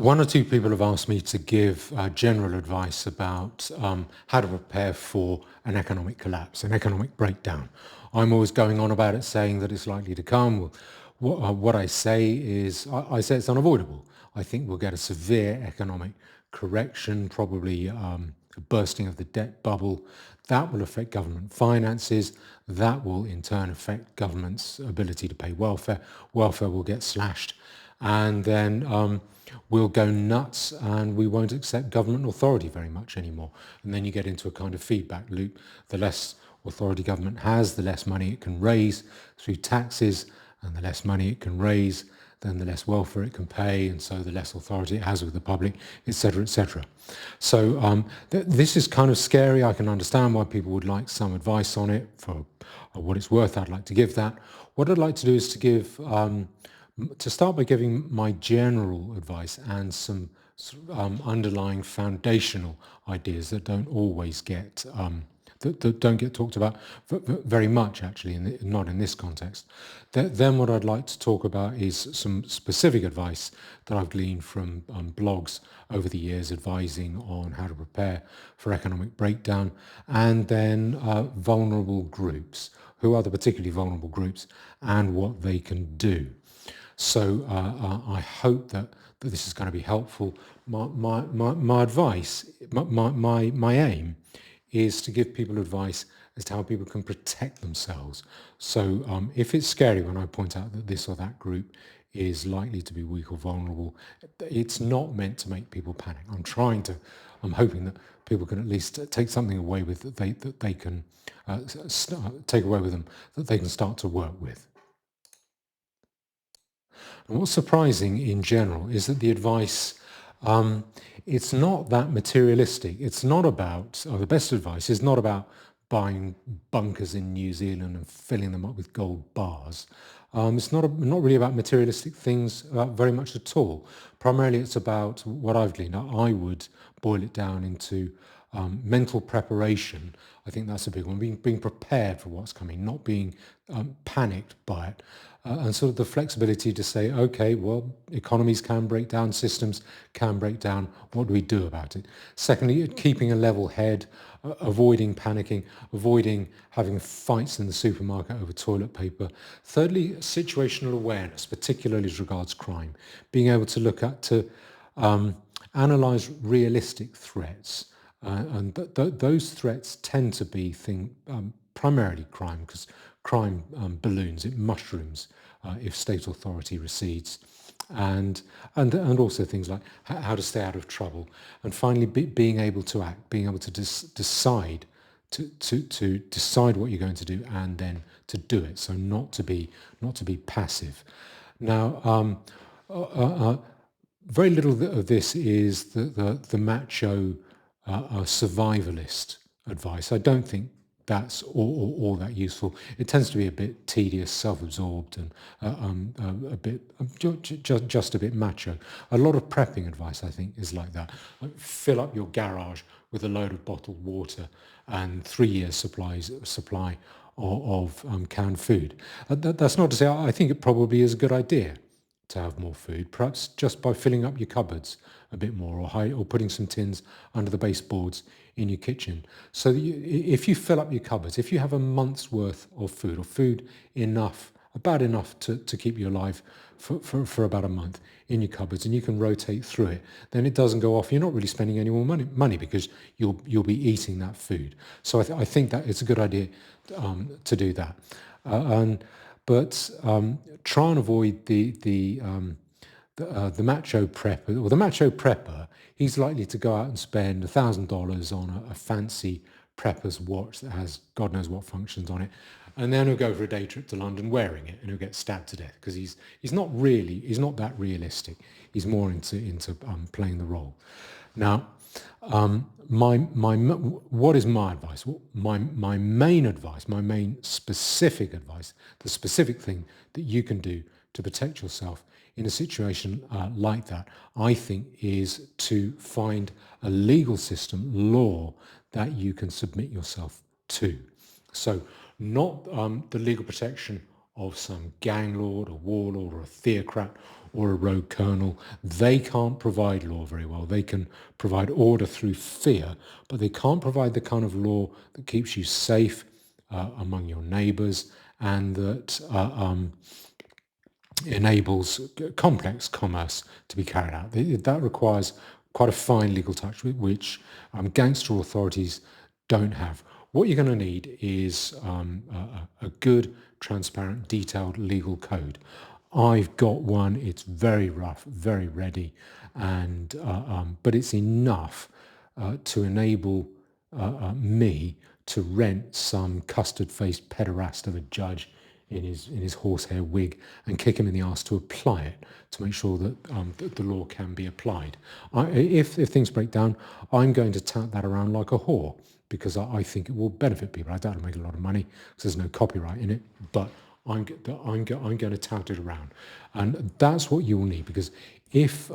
One or two people have asked me to give general advice about how to prepare for an economic collapse, an economic breakdown. I'm always going on about it, saying that it's likely to come. Well, what I say is, I say it's unavoidable. I think we'll get a severe economic correction, probably a bursting of the debt bubble. That will affect government finances. That will in turn affect government's ability to pay welfare. Welfare will get slashed. And then we'll go nuts and we won't accept government authority very much anymore. And then you get into a kind of feedback loop. The less authority government has, the less money it can raise through taxes, and the less money it can raise, then the less welfare it can pay, and so the less authority it has with the public, etc., etc. So this is kind of scary. I can understand why people would like some advice on it. For what it's worth, I'd like to give that. What I'd like to do is to start by giving my general advice and some underlying foundational ideas that don't always get that don't get talked about very much, actually, not in this context. Then what I'd like to talk about is some specific advice that I've gleaned from blogs over the years advising on how to prepare for economic breakdown, and then vulnerable groups. Who are the particularly vulnerable groups and what they can do? So I hope that this is going to be helpful. My advice, my aim is to give people advice as to how people can protect themselves. So if it's scary when I point out that this or that group is likely to be weak or vulnerable, it's not meant to make people panic. I'm hoping that people can at least take something away with that they can take away with them that they can start to work with. And what's surprising in general is that the advice, it's not that materialistic. It's not about, or the best advice is not about buying bunkers in New Zealand and filling them up with gold bars. It's not really about materialistic things very much at all. Primarily, it's about what I've gleaned. I would boil it down into mental preparation. I think that's a big one. Being prepared for what's coming, not being panicked by it. And sort of the flexibility to say, okay, well, economies can break down, systems can break down. What do we do about it? Secondly, keeping a level head, avoiding panicking, avoiding having fights in the supermarket over toilet paper. Thirdly, situational awareness, particularly as regards crime. Being able to look at, to analyze realistic threats. And those threats tend to be primarily crime, because crime balloons, it mushrooms if state authority recedes, and also things like how to stay out of trouble, and finally being able to act, being able to decide to decide what you're going to do and then to do it. So not to be passive. Now, very little of this is the macho survivalist advice. I don't think that's all that useful. It tends to be a bit tedious, self-absorbed, and a bit just a bit macho. A lot of prepping advice, I think, is like that. Like, fill up your garage with a load of bottled water and 3 years supply of canned food. That's not to say I think it probably is a good idea to have more food, perhaps just by filling up your cupboards a bit more, or putting some tins under the baseboards in your kitchen. So that if you fill up your cupboards, if you have a month's worth of food, or food enough, about enough to keep you alive for about a month in your cupboards, and you can rotate through it, then it doesn't go off. You're not really spending any more money because you'll be eating that food. So I think that it's a good idea to do that. But try and avoid the macho prepper, or the macho prepper. He's likely to go out and spend $1,000 on a fancy prepper's watch that has God knows what functions on it, and then he'll go for a day trip to London wearing it, and he'll get stabbed to death because he's not that realistic. He's more into playing the role. Now, what is my advice? Well, my main advice, my main specific advice, the specific thing that you can do to protect yourself in a situation like that, I think, is to find a legal system, law, that you can submit yourself to. So not the legal protection of some gang lord, a warlord, or a theocrat, or a rogue colonel. They can't provide law very well. They can provide order through fear, but they can't provide the kind of law that keeps you safe among your neighbours and that enables complex commerce to be carried out. That requires quite a fine legal touch, which gangster authorities don't have. What you're going to need is a good, transparent, detailed legal code. I've got one. It's very rough, very ready, and but it's enough to enable me to rent some custard-faced pederast of a judge in his horsehair wig and kick him in the arse to apply it, to make sure that, that the law can be applied. If things break down, I'm going to tout that around like a whore because I think it will benefit people. I doubt it'll make a lot of money because there's no copyright in it, but I'm going to tout it around, and that's what you will need, because if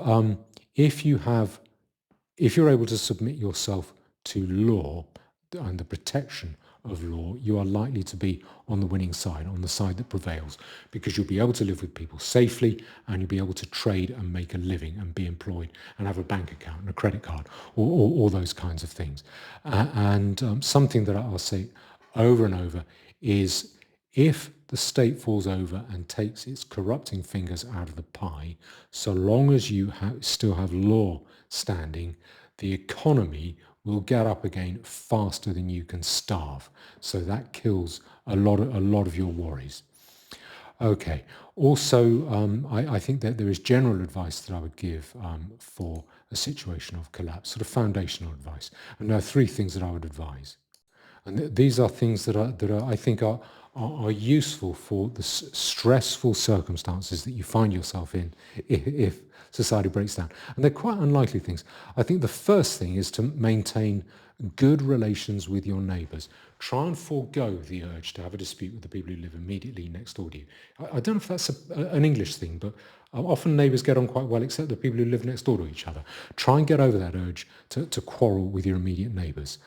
you're able to submit yourself to law and the protection of law, you are likely to be on the winning side, on the side that prevails, because you'll be able to live with people safely and you'll be able to trade and make a living and be employed and have a bank account and a credit card, or all those kinds of things. And something that I'll say over and over is, if the state falls over and takes its corrupting fingers out of the pie, so long as you still have law standing, the economy will get up again faster than you can starve. So that kills a lot of your worries. Okay. Also, I think that there is general advice that I would give for a situation of collapse, sort of foundational advice. And there are three things that I would advise. And these are things that I think are useful for the stressful circumstances that you find yourself in if society breaks down. And they're quite unlikely things. I think the first thing is to maintain good relations with your neighbours. Try and forego the urge to have a dispute with the people who live immediately next door to you. I don't know if that's an English thing, but often neighbours get on quite well, except the people who live next door to each other. Try and get over that urge to quarrel with your immediate neighbours.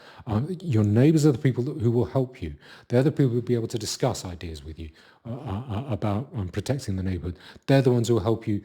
Your neighbours are the people who will help you. They're the people who will be able to discuss ideas with you about protecting the neighbourhood. They're the ones who will help you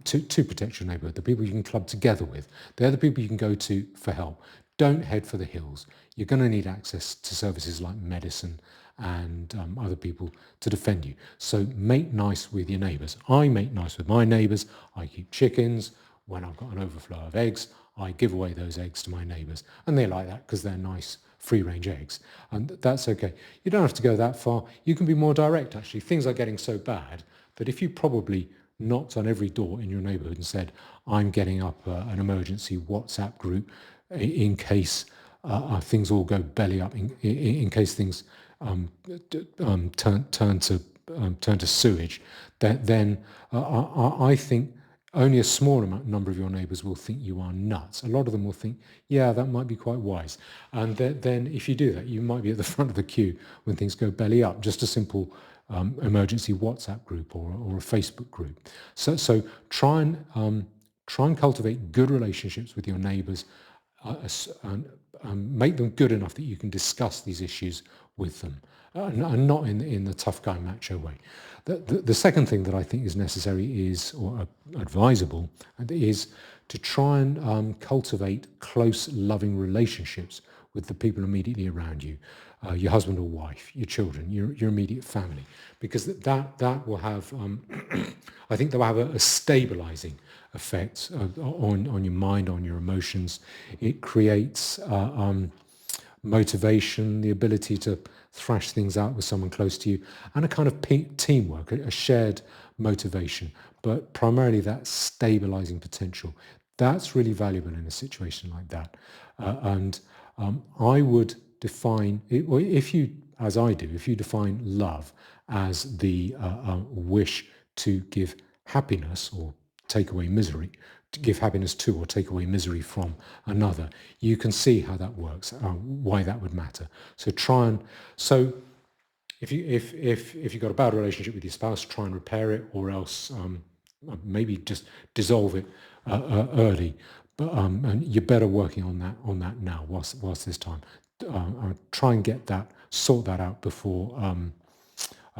to protect your neighbourhood, the people you can club together with. They're the people you can go to for help. Don't head for the hills. You're going to need access to services like medicine and other people to defend you. So make nice with your neighbours. I make nice with my neighbours. I keep chickens. When I've got an overflow of eggs, I give away those eggs to my neighbours. And they like that because they're nice, free-range eggs. And that's okay. You don't have to go that far. You can be more direct, actually. Things are getting so bad that if you probably knocked on every door in your neighbourhood and said, I'm getting up an emergency WhatsApp group in case things all go belly up, in case things turn to sewage, then I think only a small number of your neighbours will think you are nuts. A lot of them will think, yeah, that might be quite wise. And then if you do that, you might be at the front of the queue when things go belly up. Just a simple emergency WhatsApp group or a Facebook group. So try and cultivate good relationships with your neighbours, and make them good enough that you can discuss these issues with them, and not in the tough guy macho way. The second thing that I think is necessary is, or advisable, is to try and cultivate close, loving relationships with the people immediately around you, your husband or wife, your children, your immediate family, because that will have, I think that will have a stabilising effect on your mind, on your emotions. It creates motivation, the ability to thrash things out with someone close to you, and a kind of teamwork, a shared motivation, but primarily that stabilizing potential. That's really valuable in a situation like that. And I would define it, or if you, as I do, if you define love as the wish to give happiness or take away misery, to give happiness to or take away misery from another, you can see how that works, why that would matter. So if you've got a bad relationship with your spouse, try and repair it, or else maybe just dissolve it early. But and you're better working on that now, whilst this time. Try and sort that out before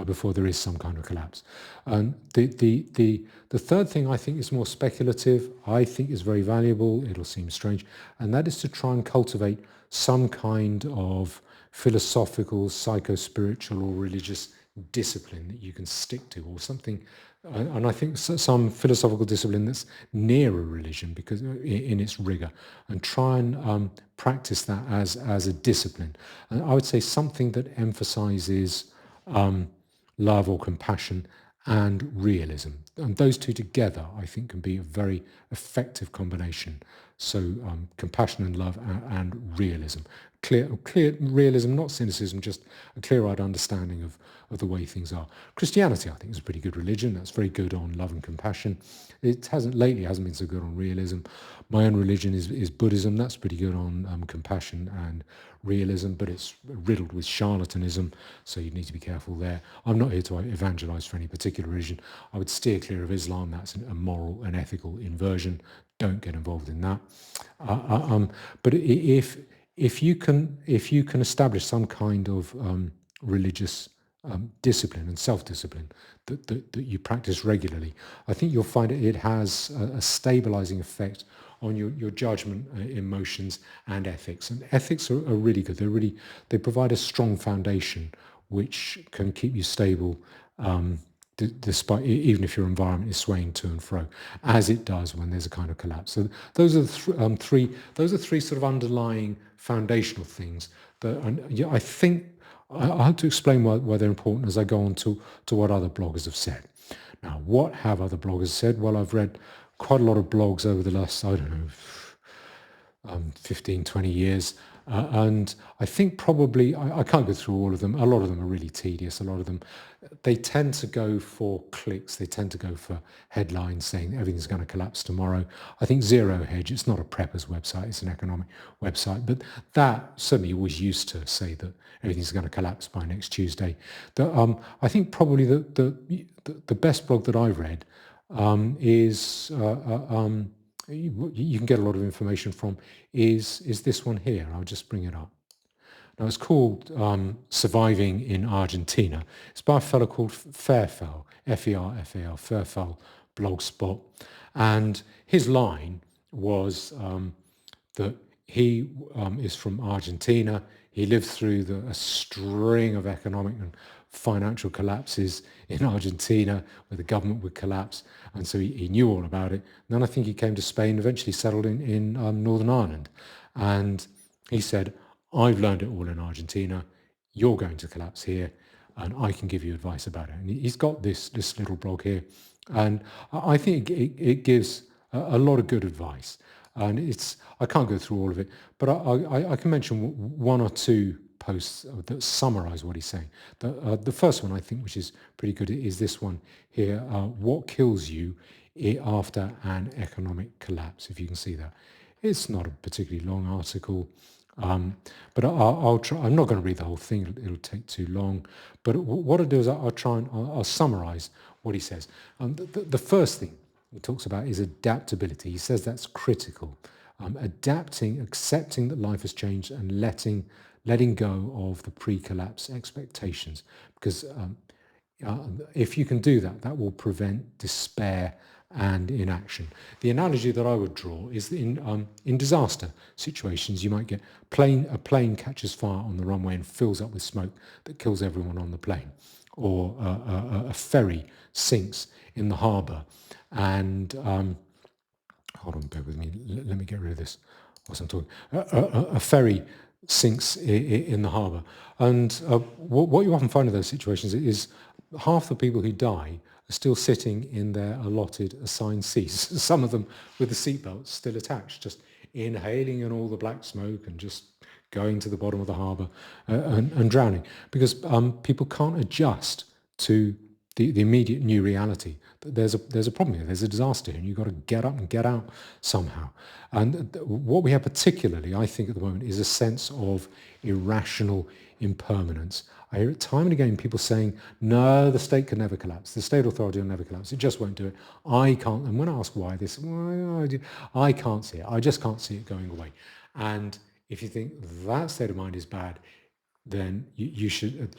before there is some kind of collapse. And the third thing I think is more speculative, I think is very valuable, it'll seem strange, and that is to try and cultivate some kind of philosophical, psycho-spiritual or religious discipline that you can stick to, or something. And I think some philosophical discipline that's near a religion because in its rigor, and try and practice that as a discipline. And I would say something that emphasizes love or compassion and realism. And those two together, I think, can be a very effective combination. So compassion and love and realism. Clear realism, not cynicism, just a clear-eyed understanding of the way things are. Christianity, I think, is a pretty good religion. That's very good on love and compassion. It hasn't been so good on realism. My own religion is Buddhism. That's pretty good on compassion and realism, but it's riddled with charlatanism, so you need to be careful there. I'm not here to evangelize for any particular religion. I would steer clear of Islam. That's a moral and ethical inversion. Don't get involved in that. But if you can establish some kind of religious discipline and self-discipline that you practice regularly, I think you'll find it has a stabilizing effect on your judgment, emotions, and ethics. And ethics are really good. They provide a strong foundation which can keep you stable, despite even if your environment is swaying to and fro, as it does when there's a kind of collapse. So those are three sort of underlying foundational things that, and I think I have to explain why they're important as I go on to what other bloggers have said. Now, what have other bloggers said? Well, I've read quite a lot of blogs over the last, 15, 20 years. And I think probably, I can't go through all of them. A lot of them are really tedious. A lot of them, they tend to go for clicks. They tend to go for headlines saying everything's going to collapse tomorrow. I think Zero Hedge, it's not a prepper's website, it's an economic website. But that certainly was used to say that everything's going to collapse by next Tuesday. I think probably the best blog that I've read is you can get a lot of information from is this one here. I'll just bring it up. Now it's called Surviving in Argentina. It's by a fellow called Fairfell, F-E-R-F-A-L, Fairfell Blogspot. And his line was that he is from Argentina. He lived through a string of economic and financial collapses in Argentina where the government would collapse. And so he knew all about it. And then I think he came to Spain, eventually settled in Northern Ireland. And he said, I've learned it all in Argentina. You're going to collapse here, and I can give you advice about it. And he's got this little blog here. And I think it gives a lot of good advice. And I can't go through all of it, but I can mention one or two posts that summarize what he's saying. The first one, I think, which is pretty good, is this one here. What kills you after an economic collapse, if you can see that. It's not a particularly long article, but I'll try. I'm not going to read the whole thing. It'll take too long. But what I'll do is I'll summarize what he says. The first thing he talks about is adaptability. He says that's critical. Adapting, accepting that life has changed, and letting go of the pre-collapse expectations. Because if you can do that, that will prevent despair and inaction. The analogy that I would draw is in disaster situations, you might get a plane catches fire on the runway and fills up with smoke that kills everyone on the plane, or a ferry sinks in the harbour, and hold on, bear with me. Let me get rid of this whilst I'm talking. A ferry sinks in the harbour, and what you often find in those situations is half the people who die are still sitting in their allotted assigned seats, some of them with the seatbelts still attached, just inhaling in all the black smoke and just going to the bottom of the harbour and drowning, because people can't adjust to the immediate new reality. There's a problem here, there's a disaster here, and you've got to get up and get out somehow. And what we have particularly, I think, at the moment is a sense of irrational impermanence. I hear it time and again, people saying, no, the state can never collapse. The state authority will never collapse. It just won't do it. I can't. And when I ask why, this, I can't see it. I just can't see it going away. And if you think that state of mind is bad, then you should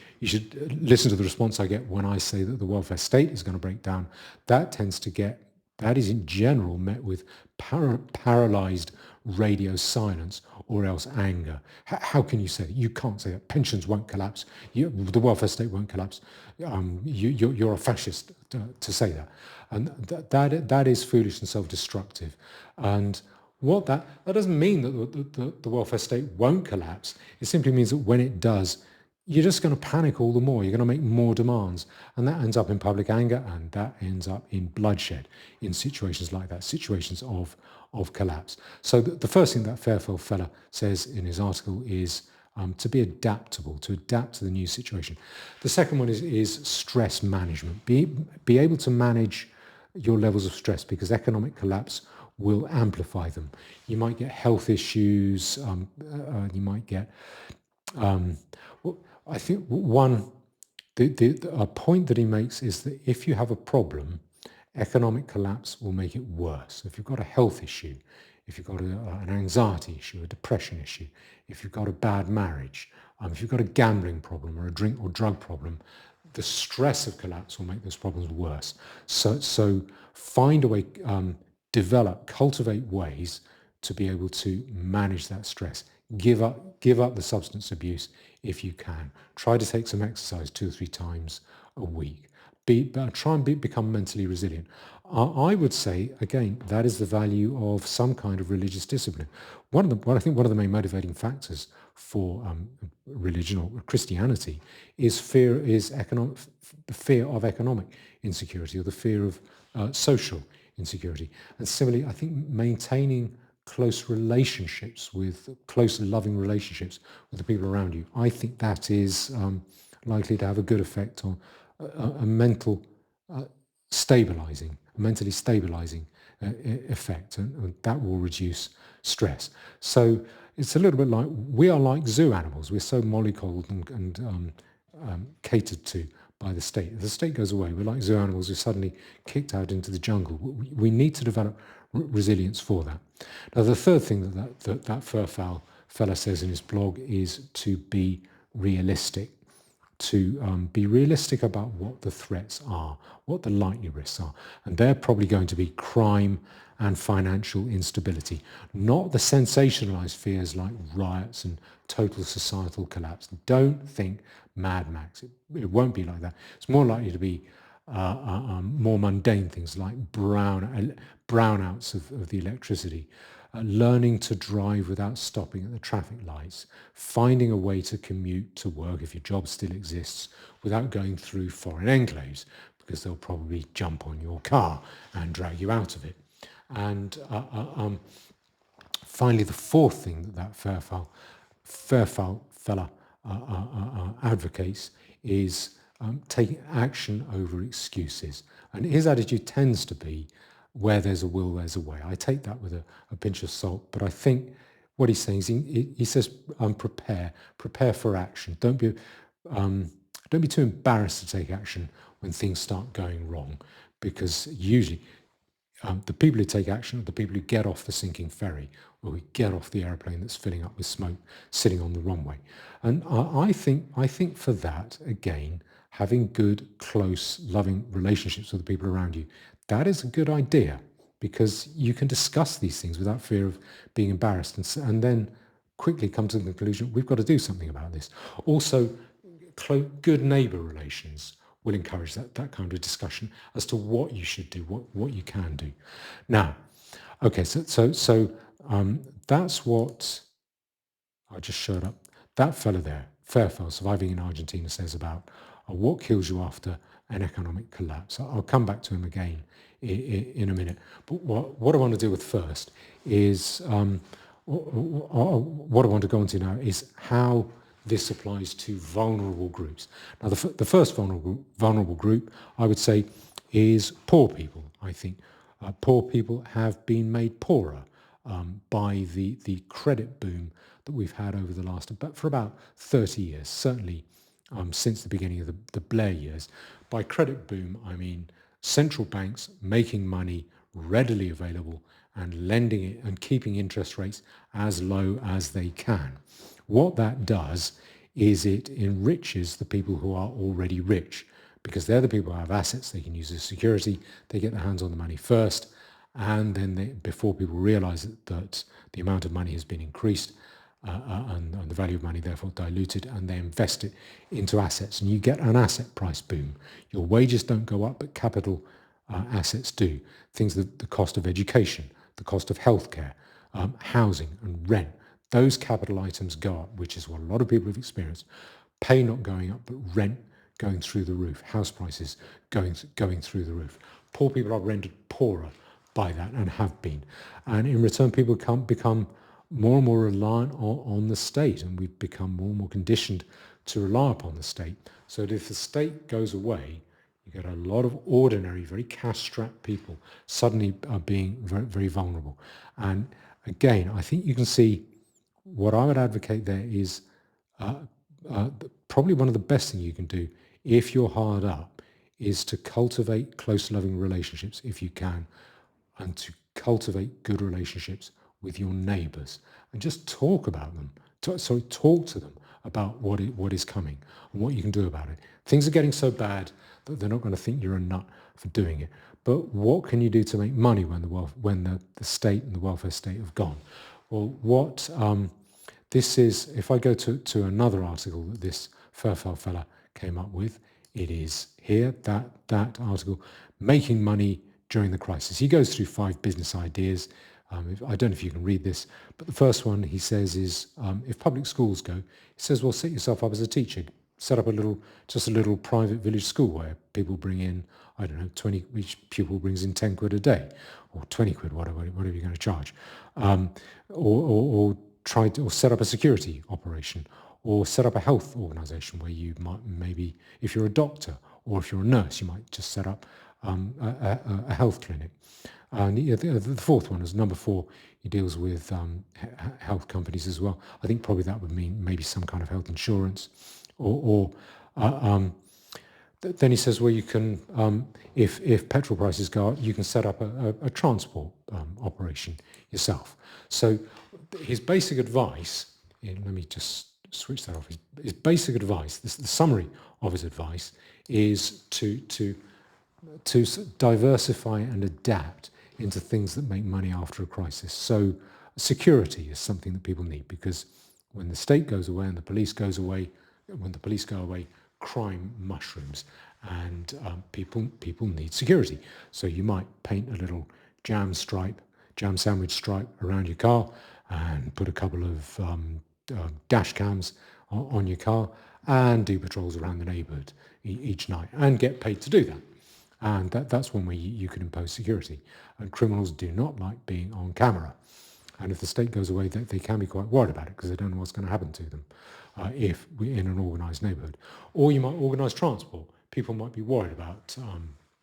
listen to the response I get when I say that the welfare state is going to break down. That is in general met with paralyzed radio silence or else anger. How can you say that? You can't say that. Pensions won't collapse. The welfare state won't collapse. You're a fascist to say that. And that is foolish and self-destructive. And that doesn't mean that the welfare state won't collapse. It simply means that when it does, you're just going to panic all the more. You're going to make more demands. And that ends up in public anger, and that ends up in bloodshed in situations like that, situations of collapse. So the first thing that Fairfield fella says in his article is to be adaptable, to adapt to the new situation. The second one is stress management. Be able to manage your levels of stress, because economic collapse will amplify them. You might get health issues. You might get. I think a point that he makes is that if you have a problem, economic collapse will make it worse. If you've got a health issue, if you've got an anxiety issue, a depression issue, if you've got a bad marriage, if you've got a gambling problem or a drink or drug problem, the stress of collapse will make those problems worse. So find a way, cultivate ways to be able to manage that stress. Give up the substance abuse if you can. Try to take some exercise 2 or 3 times a week. Try and become mentally resilient. I would say, again, that is the value of some kind of religious discipline. I think one of the main motivating factors for religion or Christianity is the fear of economic insecurity, or the fear of social insecurity. And similarly, I think maintaining close loving relationships with the people around you, I think that is likely to have a good effect on a mentally stabilizing effect, and that will reduce stress. So it's a little bit like, we are like zoo animals. We're so mollycoddled and catered to by the state. If the state goes away, we're like zoo animals who are suddenly kicked out into the jungle. We need to develop resilience for that. Now, the third thing that Fairfowl fella says in his blog is to be realistic. To be realistic about what the threats are, what the likely risks are. And they're probably going to be crime and financial instability, not the sensationalized fears like riots and total societal collapse. Don't think Mad Max. It won't be like that. It's more likely to be more mundane things like brownouts of the electricity, learning to drive without stopping at the traffic lights, finding a way to commute to work if your job still exists without going through foreign enclaves, because they'll probably jump on your car and drag you out of it. And finally, the fourth thing that Fairfowl fella advocates is taking action over excuses. And his attitude tends to be, where there's a will, there's a way. I take that with a pinch of salt, but I think what he's saying is he says, prepare for action. Don't be too embarrassed to take action when things start going wrong, because usually the people who take action are the people who get off the sinking ferry, or who get off the airplane that's filling up with smoke sitting on the runway. And I think for that, again, having good, close, loving relationships with the people around you, that is a good idea, because you can discuss these things without fear of being embarrassed, and then quickly come to the conclusion, we've got to do something about this. Also, good neighbour relations will encourage that kind of discussion as to what you should do, what you can do. Now, okay, so that's what I just showed up. That fella there, Fairfield, Surviving in Argentina, says about what kills you after an economic collapse. I'll come back to him again in a minute. But what I want to deal with first is, what I want to go into now is how this applies to vulnerable groups. Now, the first vulnerable group, I would say, is poor people. I think poor people have been made poorer by the credit boom that we've had over the last, for about 30 years, certainly since the beginning of the Blair years. By credit boom, I mean central banks making money readily available and lending it and keeping interest rates as low as they can. What that does is it enriches the people who are already rich, because they're the people who have assets they can use as security. They get their hands on the money first, and then before people realize that the amount of money has been increased, and the value of money therefore diluted, and they invest it into assets, and you get an asset price boom. Your wages don't go up, but capital assets do. Things that the cost of education, the cost of healthcare, housing and rent, those capital items go up, which is what a lot of people have experienced. Pay not going up, but rent going through the roof, house prices going through the roof. Poor people are rendered poorer by that, and have been. And in return, people become more and more reliant on the state, and we've become more and more conditioned to rely upon the state. So that if the state goes away, you get a lot of ordinary, very cash-strapped people suddenly being very, very vulnerable. And again, I think you can see what I would advocate there is probably one of the best things you can do if you're hard up is to cultivate close, loving relationships if you can, and to cultivate good relationships with your neighbours, and just talk about them. Talk to them about what is coming and what you can do about it. Things are getting so bad that they're not going to think you're a nut for doing it. But what can you do to make money when the state and the welfare state have gone? Well, what this is, if I go to another article that this Fairfeld fella came up with, it is here, that article, Making Money During the Crisis. He goes through 5 business ideas. I don't know if you can read this, but the first one he says is, if public schools go, he says, well, set yourself up as a teacher. Set up just a little private village school where people bring in, I don't know, 20, each pupil brings in 10 quid a day, or 20 quid, whatever you're going to charge. Or set up a security operation, or set up a health organisation where you might, maybe if you're a doctor or if you're a nurse, you might just set up a health clinic. And the fourth one is number 4. He deals with health companies as well. I think probably that would mean maybe some kind of health insurance, then he says, well, you can, if petrol prices go up, you can set up a transport operation yourself. So his basic advice, let me just switch that off. His basic advice, the summary of his advice, is to diversify and adapt into things that make money after a crisis. So security is something that people need, because when the state goes away and the police goes away, when the police go away, crime mushrooms, and people need security. So you might paint a little jam sandwich stripe around your car, and put a couple of dash cams on your car, and do patrols around the neighbourhood each night, and get paid to do that. And that's one way you can impose security. And criminals do not like being on camera. And if the state goes away, they can be quite worried about it, because they don't know what's going to happen to them if we're in an organised neighbourhood. Or you might organise transport. People might be worried about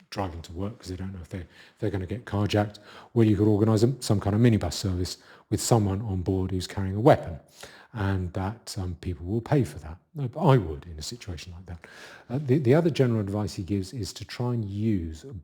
driving to work because they don't know if they're going to get carjacked. Well, you could organise some kind of minibus service with someone on board who's carrying a weapon, and that people will pay for that. I would in a situation like that. The other general advice he gives is to try and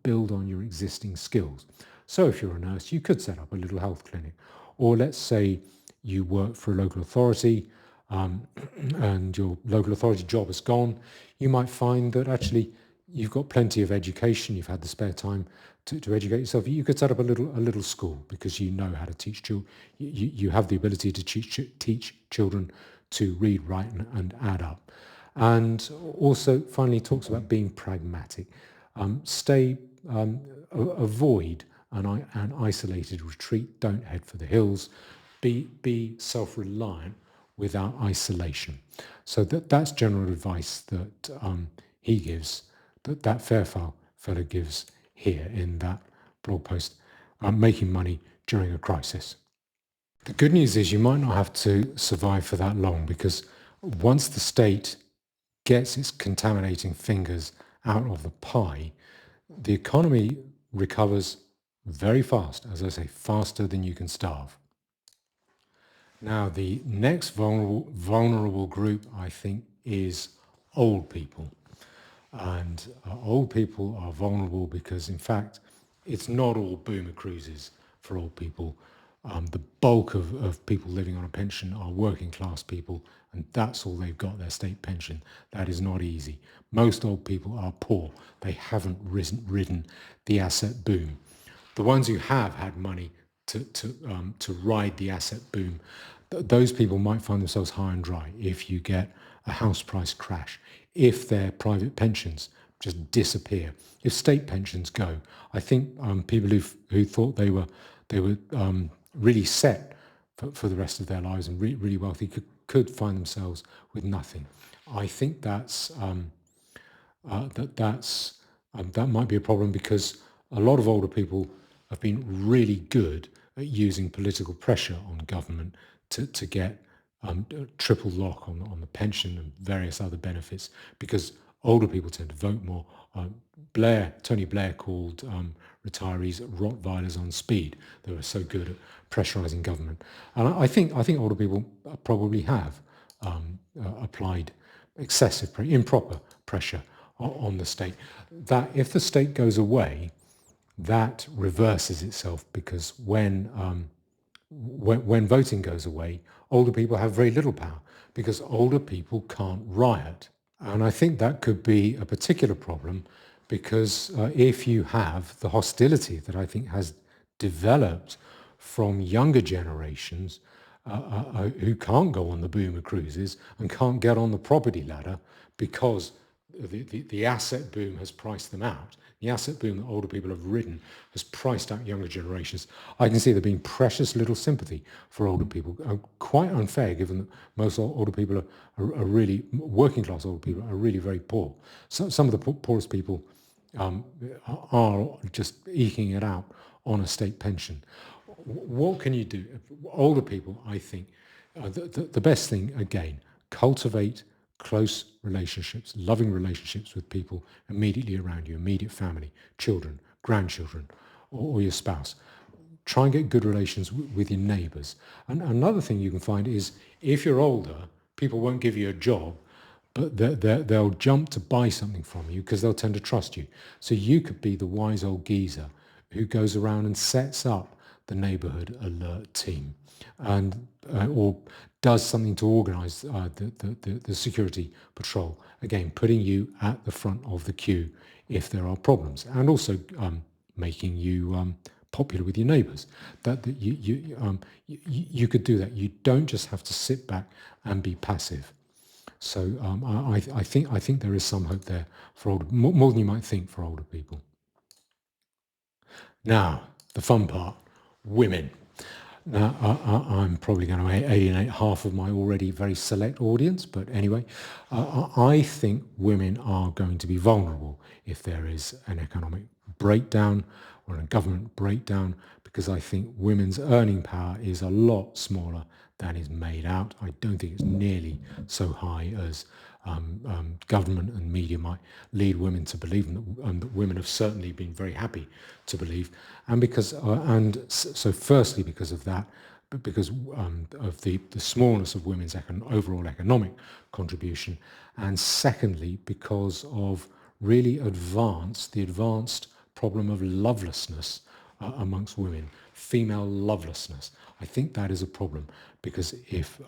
build on your existing skills. So if you're a nurse, you could set up a little health clinic. Or let's say you work for a local authority, and your local authority job is gone. You might find that actually you've got plenty of education, you've had the spare time to educate yourself. You could set up a little school, because you know how to teach children. You have the ability to teach children to read, write, and add up. And also, finally, talks about being pragmatic. Avoid an isolated retreat. Don't head for the hills. Be self-reliant without isolation. So that's general advice that he gives, that Fairfeld fellow gives here in that blog post, Making Money During a Crisis. The good news is you might not have to survive for that long, because once the state gets its contaminating fingers out of the pie, the economy recovers very fast, as I say, faster than you can starve. Now, the next vulnerable group, I think, is old people. And old people are vulnerable because, in fact, it's not all boomer cruises for old people. The bulk of people living on a pension are working class people, and that's all they've got, their state pension. That is not easy. Most old people are poor. They haven't ridden the asset boom. The ones who have had money to ride the asset boom, those people might find themselves high and dry if you get a house price crash, if their private pensions just disappear, if state pensions go. I think people who thought they were really set for the rest of their lives and really wealthy could find themselves with nothing. I think that might be a problem because a lot of older people have been really good at using political pressure on government to get a triple lock on the pension and various other benefits because older people tend to vote more. Tony Blair called retirees Rottweilers on speed. They were so good at pressurising government, and I think older people probably have applied excessive, improper pressure on the state. That if the state goes away, that reverses itself because when voting goes away, older people have very little power because older people can't riot. And I think that could be a particular problem because if you have the hostility that I think has developed from younger generations who can't go on the boomer cruises and can't get on the property ladder because the asset boom has priced them out. The asset boom that older people have ridden has priced out younger generations. I can see there being precious little sympathy for older people. Quite unfair, given that most older people are really, working class older people are really very poor. Some of the poorest people are just eking it out on a state pension. What can you do? Older people, I think, the best thing, again, cultivate close relationships, loving relationships with people immediately around you, immediate family, children, grandchildren, or your spouse. Try and get good relations with your neighbours. And another thing you can find is if you're older, people won't give you a job, but they'll jump to buy something from you because they'll tend to trust you. So you could be the wise old geezer who goes around and sets up the neighbourhood alert team and or does something to organise the security patrol. Again, putting you at the front of the queue if there are problems, and also making you popular with your neighbours. That you could do that. You don't just have to sit back and be passive. So I think there is some hope there for older, more than you might think for older people. Now, the fun part, women. Now, I'm probably going to alienate half of my already very select audience, but anyway, I think women are going to be vulnerable if there is an economic breakdown or a government breakdown, because I think women's earning power is a lot smaller than is made out. I don't think it's nearly so high as government and media might lead women to believe, and that women have certainly been very happy to believe. And so firstly because of that, but because of the smallness of women's overall economic contribution, and secondly because of really the advanced problem of lovelessness amongst women, female lovelessness. I think that is a problem because if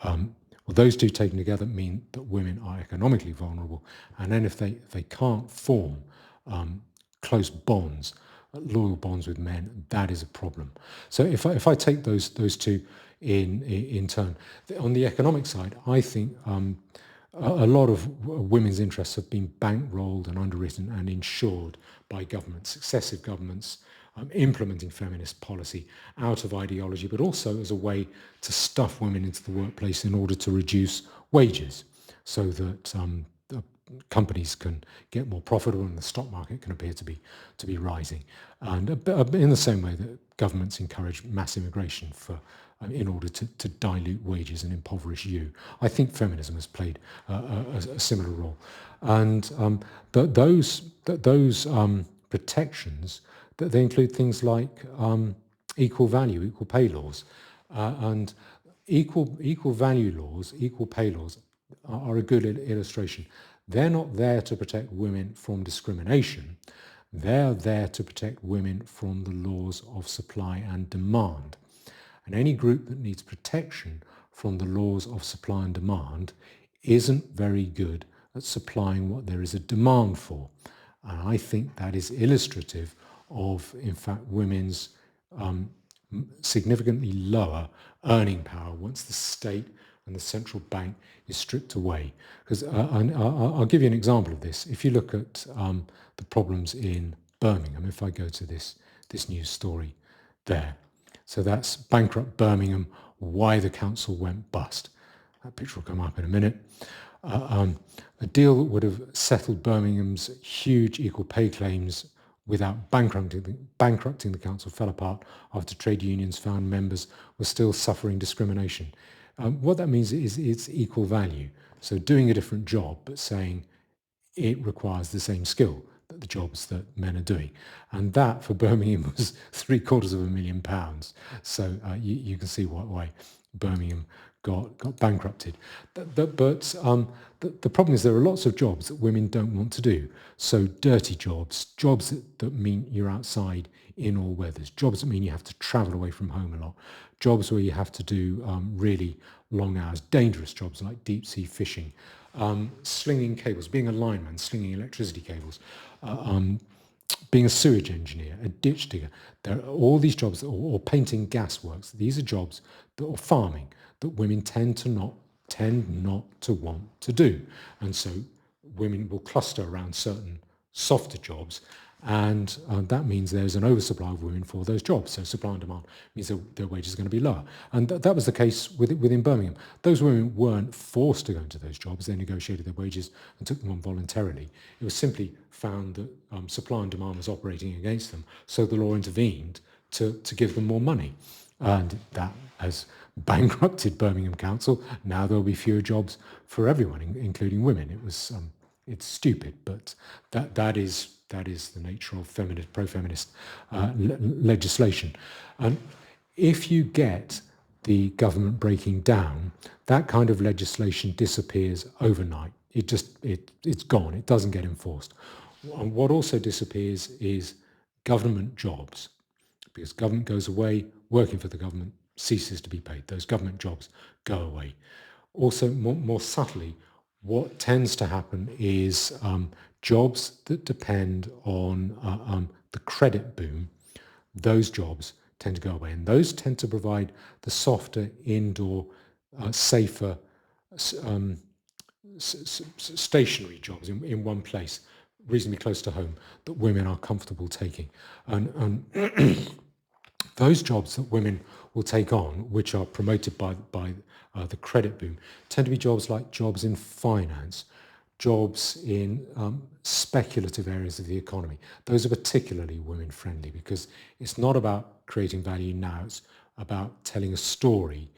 those two taken together mean that women are economically vulnerable, and then if they can't form close bonds, loyal bonds with men, that is a problem. So if I take those two in turn, on the economic side, I think a lot of women's interests have been bankrolled and underwritten and insured by governments, successive governments, implementing feminist policy out of ideology, but also as a way to stuff women into the workplace in order to reduce wages so that companies can get more profitable and the stock market can appear to be rising. And in the same way that governments encourage mass immigration in order to dilute wages and impoverish you. I think feminism has played a similar role. And those protections, they include things like equal value, equal pay laws. And equal value laws, equal pay laws are a good illustration. They're not there to protect women from discrimination. They're there to protect women from the laws of supply and demand. And any group that needs protection from the laws of supply and demand isn't very good at supplying what there is a demand for. And I think that is illustrative of, in fact, women's significantly lower earning power once the state and the central bank is stripped away. Because I'll give you an example of this. If you look at the problems in Birmingham, if I go to this news story there. So that's bankrupt Birmingham, why the council went bust. That picture will come up in a minute. A deal that would have settled Birmingham's huge equal pay claims without bankrupting the council fell apart after trade unions found members were still suffering discrimination. What that means is it's equal value. So doing a different job, but saying it requires the same skill that the jobs that men are doing. And that for Birmingham was £750,000. So you can see why Birmingham got bankrupted. But the problem is there are lots of jobs that women don't want to do. So dirty jobs that mean you're outside in all weathers, jobs that mean you have to travel away from home a lot, jobs where you have to do really long hours, dangerous jobs like deep sea fishing, slinging cables, being a lineman, slinging electricity cables, being a sewage engineer, a ditch digger. There are all these jobs, or painting gasworks. These are jobs or farming that women tend not to want to do, and so women will cluster around certain softer jobs, and that means there's an oversupply of women for those jobs. So supply and demand means their wages are going to be lower. And that was the case within Birmingham. Those women weren't forced to go into those jobs. They negotiated their wages and took them on voluntarily. It was simply found that supply and demand was operating against them. So the law intervened to give them more money. And that has bankrupted Birmingham Council. Now there'll be fewer jobs for everyone, including women. It's stupid, but that is the nature of pro-feminist legislation. And if you get the government breaking down, that kind of legislation disappears overnight. It's gone. It doesn't get enforced. And what also disappears is government jobs, because government goes away, working for the government ceases to be paid. Those government jobs go away. Also, more subtly, what tends to happen is jobs that depend on the credit boom, those jobs tend to go away. And those tend to provide the softer, indoor, safer, stationary jobs in one place, reasonably close to home, that women are comfortable taking. And those jobs that women will take on, which are promoted by the credit boom, tend to be jobs like jobs in finance, jobs in speculative areas of the economy. Those are particularly women-friendly because it's not about creating value now, it's about telling a story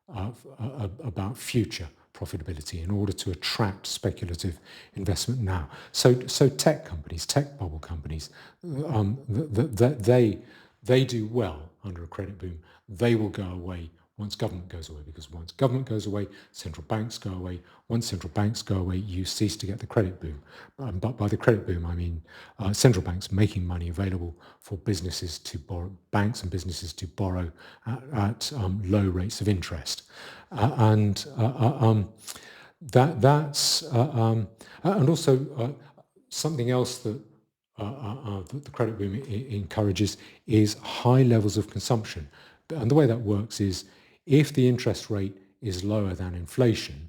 about future profitability in order to attract speculative investment now. So tech companies, tech bubble companies, they do well under a credit boom. They will go away once government goes away, because once government goes away, central banks go away. Once central banks go away, you cease to get the credit boom. But by the credit boom, I mean central banks making money available for businesses to borrow, banks and businesses to borrow at low rates of interest. And also something else that the credit boom encourages is high levels of consumption. And the way that works is if the interest rate is lower than inflation,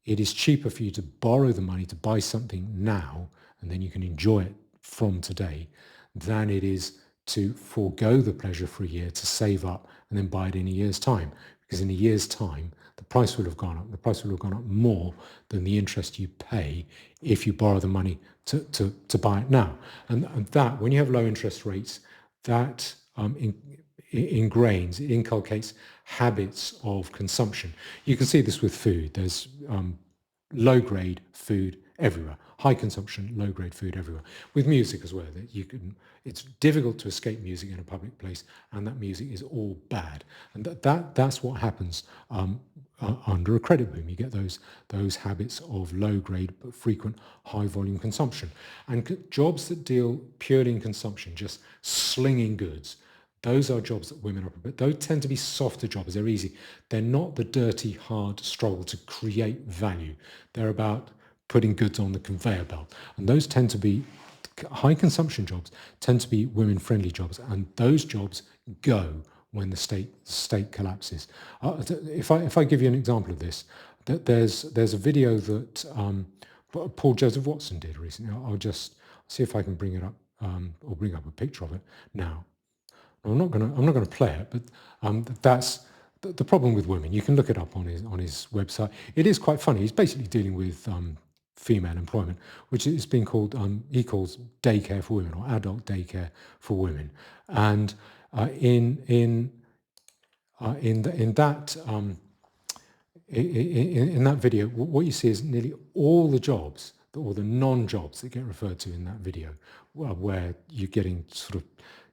it is cheaper for you to borrow the money to buy something now, and then you can enjoy it from today, than it is to forego the pleasure for a year to save up and then buy it in a year's time. Because in a year's time, the price will have gone up. The price will have gone up more than the interest you pay if you borrow the money to buy it now. And that, when you have low interest rates, that it inculcates habits of consumption. You can see this with food. There's low-grade food everywhere, high consumption, low-grade food everywhere. With music as well, that it's difficult to escape music in a public place, and that music is all bad. And that's what happens under a credit boom. You get those habits of low-grade but frequent high-volume consumption. And jobs that deal purely in consumption, just slinging goods, Those are jobs that women are prepared. Those tend to be softer jobs. They're easy. They're not the dirty, hard struggle to create value. They're about putting goods on the conveyor belt. And those tend to be high consumption jobs, tend to be women-friendly jobs. And those jobs go when the state collapses. If I give you an example of this, there's a video that Paul Joseph Watson did recently. I'll just see if I can bring it up or bring up a picture of it now. I'm not gonna play it, but that's the problem with women. You can look it up on his website. It is quite funny. He's basically dealing with female employment, which is being called he calls daycare for women or adult daycare for women. And in that in that video, what you see is nearly all the jobs or the non-jobs that get referred to in that video, where you're getting sort of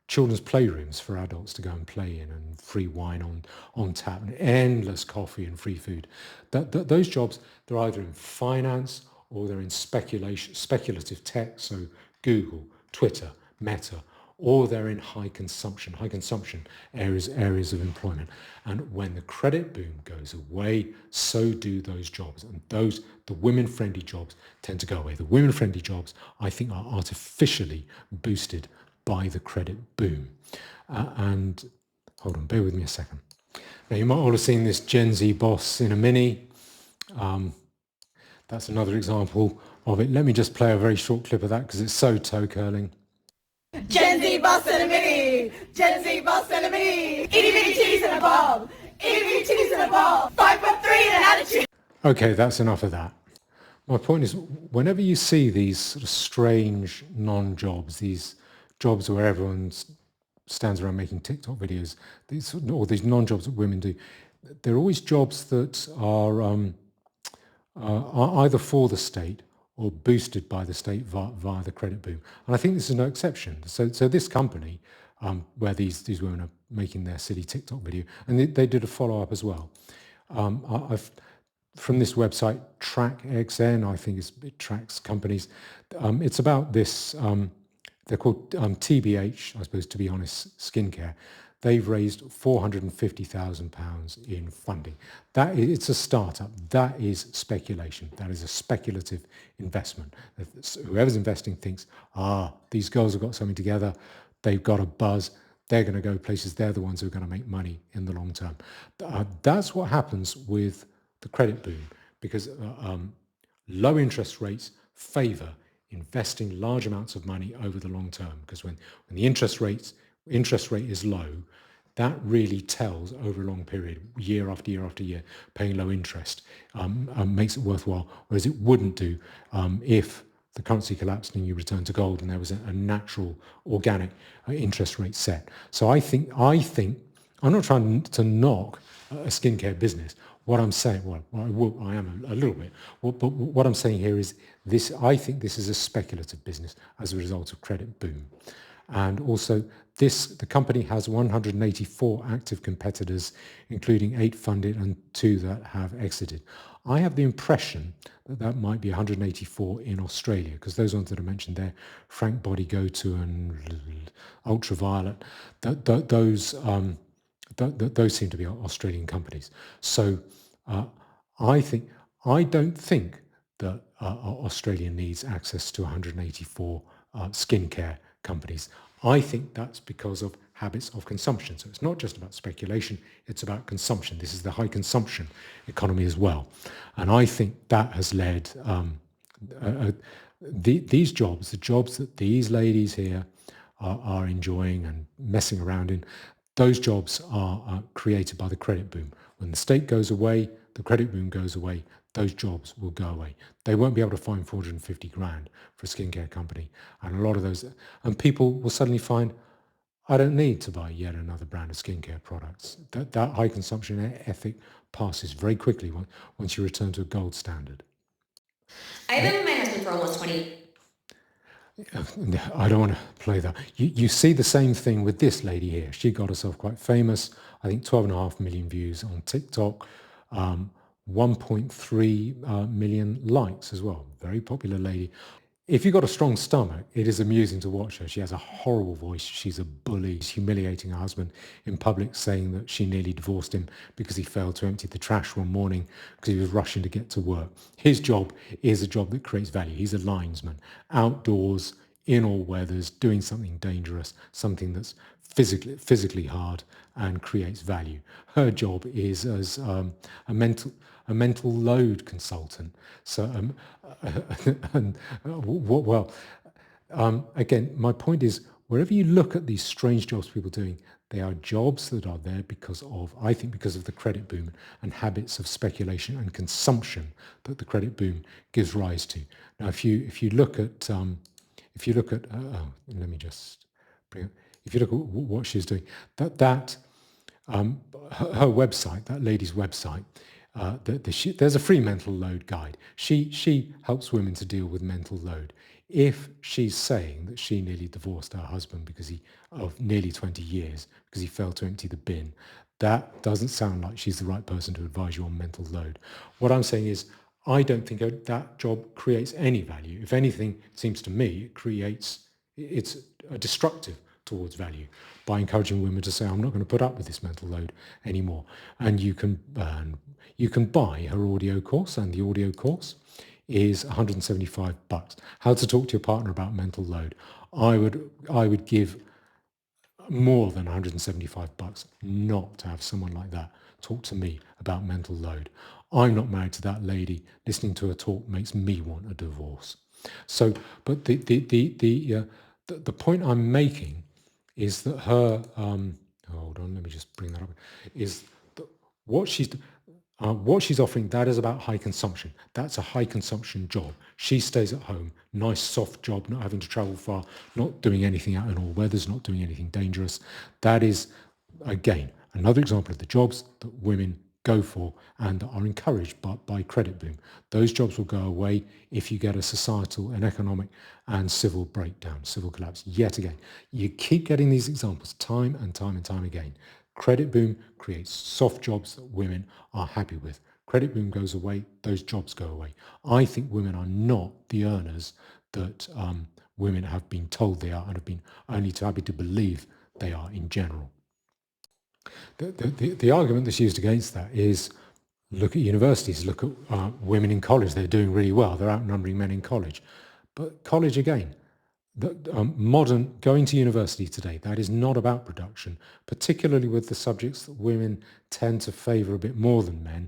children's playrooms for adults to go and play in, and free wine on tap, and endless coffee and free food. Those jobs, they're either in finance or they're in speculative tech, so Google, Twitter, Meta, or they're in high consumption areas of employment. And when the credit boom goes away, so do those jobs. And the women-friendly jobs tend to go away. The women-friendly jobs, I think, are artificially boosted by the credit boom. And hold on, bear with me a second. Now, you might all have seen this Gen Z boss in a Mini. That's another example of it. Let me just play a very short clip of that because it's so toe curling. Gen Z boss in a Mini, Gen Z boss in a Mini, itty bitty titties and a bob, itty bitty titties and a bob, 5'3" and an attitude. Okay, that's enough of that. My point is, whenever you see these sort of strange non-jobs, these jobs where everyone stands around making TikTok videos, these non-jobs that women do, they're always jobs that are either for the state or boosted by the state via the credit boom. And I think this is no exception. So this company, where these women are making their silly TikTok video, and they did a follow-up as well. From this website, TrackXN, I think it tracks companies. It's about this, they're called TBH, I suppose, to be honest, skincare. They've raised £450,000 in funding. It's a startup. That is speculation. That is a speculative investment. Whoever's investing thinks, these girls have got something together. They've got a buzz. They're going to go places. They're the ones who are going to make money in the long term. That's what happens with the credit boom, because low interest rates favor investing large amounts of money over the long term. Because when the interest rate is low, that really tells over a long period, year after year after year, paying low interest makes it worthwhile, whereas it wouldn't do if the currency collapsed and you returned to gold and there was a natural, organic interest rate set. So I think I'm not trying to knock a skincare business. What I'm saying, I am a little bit. But what I'm saying here is this. I think this is a speculative business as a result of credit boom, and also the company has 184 active competitors, including 8 funded and 2 that have exited. I have the impression that might be 184 in Australia, because those ones that are mentioned there, Frank Body Go-To and Ultraviolet, those seem to be Australian companies. So I don't think that Australia needs access to 184 skincare companies. I think that's because of habits of consumption. So it's not just about speculation, it's about consumption. This is the high consumption economy as well. And I think that has led these jobs, the jobs that these ladies here are enjoying and messing around in, those jobs are created by the credit boom. When the state goes away, the credit boom goes away, those jobs will go away. They won't be able to find 450 grand for a skincare company. And a lot of those, and people will suddenly find, I don't need to buy yet another brand of skincare products. That high consumption ethic passes very quickly once you return to a gold standard. I've been with my husband for almost 20. I don't want to play that. You see the same thing with this lady here. She got herself quite famous. I think 12.5 million views on TikTok, 1.3 million likes as well. Very popular lady. if you've got a strong stomach, it is amusing to watch her. She has a horrible voice. She's a bully. She's humiliating her husband in public, saying that she nearly divorced him because he failed to empty the trash one morning because he was rushing to get to work. His job is a job that creates value. He's a linesman, outdoors, in all weathers, doing something dangerous, something that's physically hard and creates value. Her job is as a mental load consultant. So, and well, again, my point is, wherever you look at these strange jobs people are doing, they are jobs that are there because of, I think, because of the credit boom and habits of speculation and consumption that the credit boom gives rise to. Now, if you look at let me just bring. If you look at what she's doing, that her website, that lady's website, there's a free mental load guide. She helps women to deal with mental load. If she's saying that she nearly divorced her husband because of nearly 20 years because he failed to empty the bin, that doesn't sound like she's the right person to advise you on mental load. What I'm saying is, I don't think that job creates any value. If anything, it seems to me it's destructive towards value by encouraging women to say, I'm not going to put up with this mental load anymore. And you can buy her audio course, and the audio course is $175. How to talk to your partner about mental load. I would give more than $175 not to have someone like that talk to me about mental load. I'm not married to that lady. Listening to her talk makes me want a divorce. So, but the point I'm making is that her hold on, let me just bring that up. Is that what she's offering, that is about high consumption. That's a high consumption job. She stays at home, nice soft job, not having to travel far, not doing anything out in all weathers, not doing anything dangerous. That is, again, another example of the jobs that women go for and that are encouraged by credit boom. Those jobs will go away if you get a societal and economic and civil breakdown, civil collapse. Yet again, you keep getting these examples time and time and time again. Credit boom creates soft jobs that women are happy with. Credit boom goes away, those jobs go away. I think women are not the earners that women have been told they are and have been only too happy to believe they are in general. The argument that's used against that is, look at universities, look at women in college. They're doing really well. They're outnumbering men in college. But college, again, modern going to university today, that is not about production, particularly with the subjects that women tend to favour a bit more than men.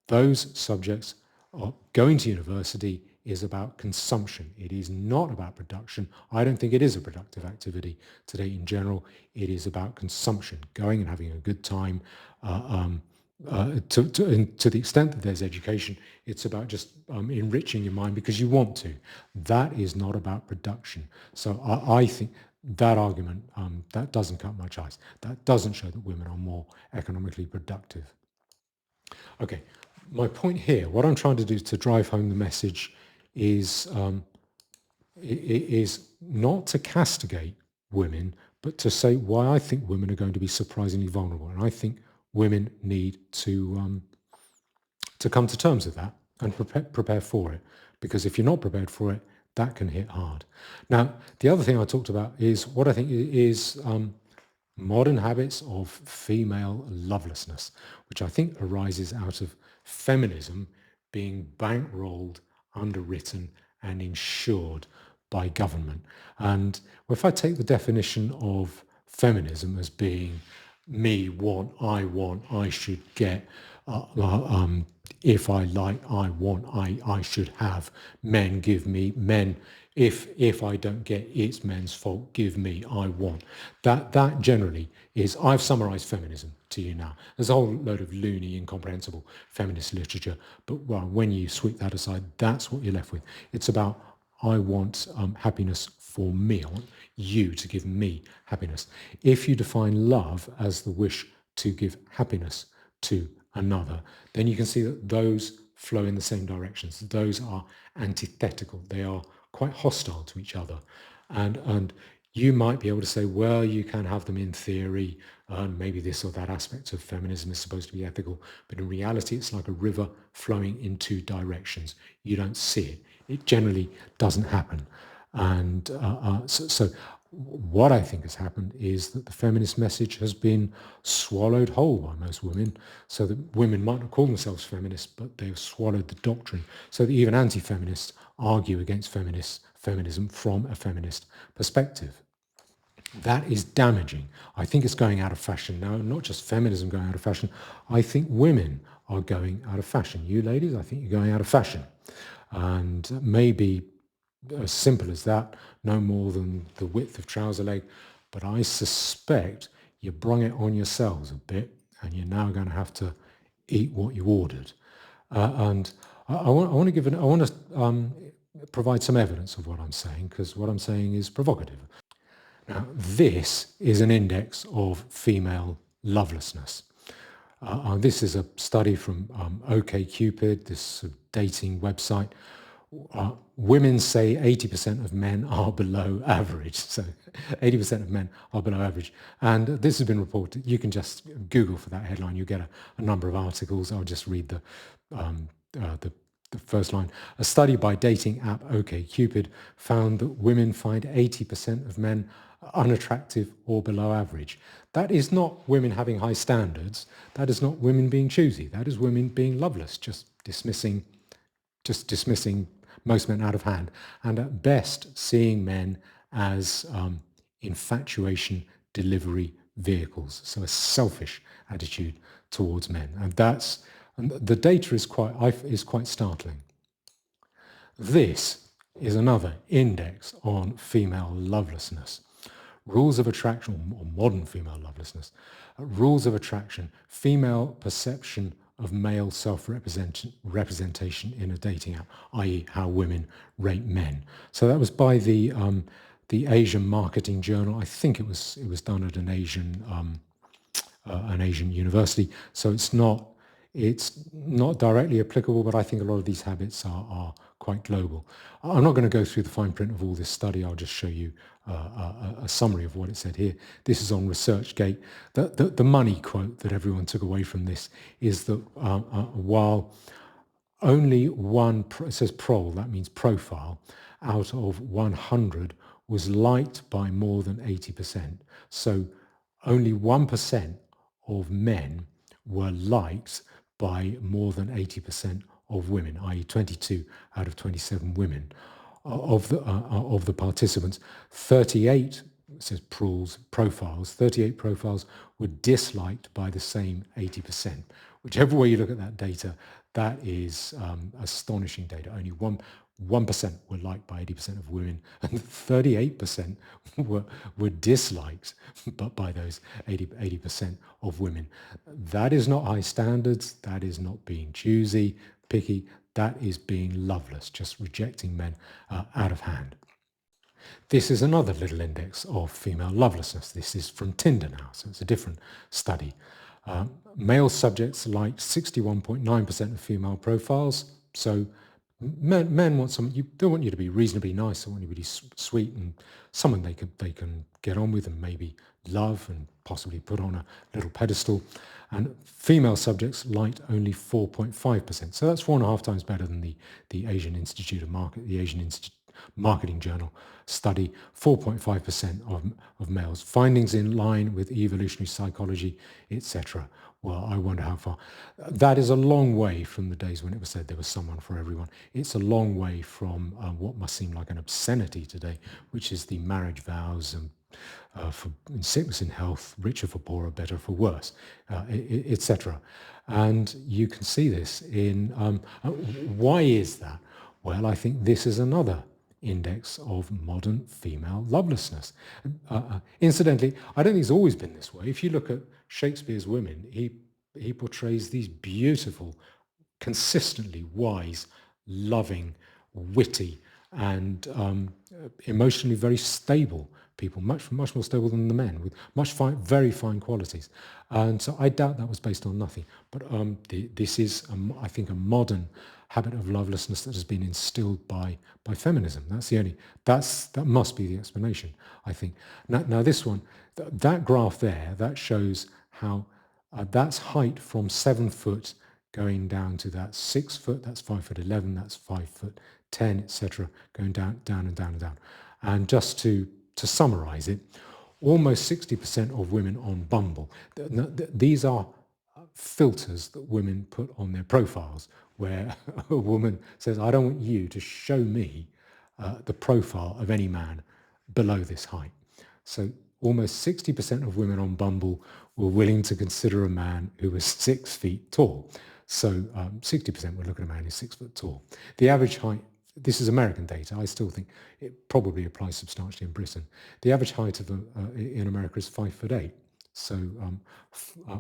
Those subjects are going to university is about consumption. It is not about production. I don't think it is a productive activity today in general. It is about consumption, going and having a good time. To the extent that there's education, it's about just enriching your mind because you want to. That is not about production. So I think that argument, that doesn't cut much ice. That doesn't show that women are more economically productive. Okay, my point here, what I'm trying to do to drive home the message is not to castigate women, but to say why I think women are going to be surprisingly vulnerable. And I think women need to come to terms with that and prepare for it. Because if you're not prepared for it, that can hit hard. Now, the other thing I talked about is what I think is modern habits of female lovelessness, which I think arises out of feminism being bankrolled, underwritten, and insured by government. And if I take the definition of feminism as being me want, I should get, if I like, I want, I should have, men give me, men, if I don't get, it's men's fault, give me, I want. That generally is, I've summarized feminism to you now. There's a whole load of loony, incomprehensible feminist literature, but when you sweep that aside, that's what you're left with. It's about, I want happiness for me. I want you to give me happiness. If you define love as the wish to give happiness to another, then you can see that those flow in the same directions. Those are antithetical. They are quite hostile to each other. And You might be able to say, well, you can have them in theory, maybe this or that aspect of feminism is supposed to be ethical, but in reality, it's like a river flowing in two directions. You don't see it. It generally doesn't happen. And so what I think has happened is that the feminist message has been swallowed whole by most women, so that women might not call themselves feminists, but they've swallowed the doctrine, so that even anti-feminists argue against feminism from a feminist perspective. That is damaging. I think it's going out of fashion now, not just feminism going out of fashion. I think women are going out of fashion. You ladies, I think you're going out of fashion. And maybe as simple as that, no more than the width of trouser leg. But I suspect you brung it on yourselves a bit, and you're now going to have to eat what you ordered. And I want to give I want to provide some evidence of what I'm saying, because what I'm saying is provocative. Now, this is an index of female lovelessness. This is a study from OkCupid, this dating website. Women say 80% of men are below average. So 80% of men are below average. And this has been reported. You can just Google for that headline. You get a number of articles. I'll just read the first line. A study by dating app OkCupid found that women find 80% of men unattractive or below average. That is not women having high standards. That is not women being choosy. That is women being loveless, just dismissing most men out of hand, and at best seeing men as infatuation delivery vehicles. So a selfish attitude towards men, and the data is quite startling. This is another index on female lovelessness. Rules of attraction, or modern female lovelessness. Rules of attraction, female perception of male self-representation in a dating app, i.e. how women rate men. So that was by the Asian Marketing Journal. I think it was done at an Asian university. So it's not directly applicable, but I think a lot of these habits are quite global. I'm not going to go through the fine print of all this study. I'll just show you a summary of what it said here. This is on ResearchGate. The money quote that everyone took away from this is that while only one, it says prol, that means profile, out of 100 was liked by more than 80%. So only 1% of men were liked by more than 80% of women, i.e. 22 out of 27 women. Of the participants, 38, it says profiles, 38 profiles were disliked by the same 80%. Whichever way you look at that data, that is astonishing data. Only 1% were liked by 80% of women, and 38% were disliked but by those 80% of women. That is not high standards. That is not being choosy, picky. That is being loveless, just rejecting men out of hand. This is another little index of female lovelessness. This is from Tinder now, so it's a different study. Male subjects liked 61.9% of female profiles. So men want they want you to be reasonably nice. They want you to be sweet and someone they can get on with and maybe love and possibly put on a little pedestal. And female subjects liked only 4.5%. So that's 4.5 times better than the Asian Marketing Journal study. 4.5% of males. Findings in line with evolutionary psychology, etc. Well, I wonder how far. That is a long way from the days when it was said there was someone for everyone. It's a long way from what must seem like an obscenity today, which is the marriage vows and for in sickness and health, richer for poorer, better for worse, etc. And you can see this in, why is that? Well, I think this is another index of modern female lovelessness. Incidentally, I don't think it's always been this way. If you look at Shakespeare's women, he portrays these beautiful, consistently wise, loving, witty, and emotionally very stable people, much more stable than the men, with very fine qualities. And so I doubt that was based on nothing. But this is, I think, a modern habit of lovelessness that has been instilled by feminism. That must be the explanation, I think. Now this one, that graph there, that shows how that's height from 7 foot going down to that 6 foot, that's 5'11", that's 5'10", etc., going down, down and down and down. And just to summarize it, almost 60% of women on Bumble, these are filters that women put on their profiles, where a woman says, I don't want you to show me the profile of any man below this height. So almost 60% of women on Bumble were willing to consider a man who was 6 feet tall. So 60% would look at a man who's 6 foot tall. The average height, this is American data, I still think it probably applies substantially in Britain. The average height of in America is 5'8". So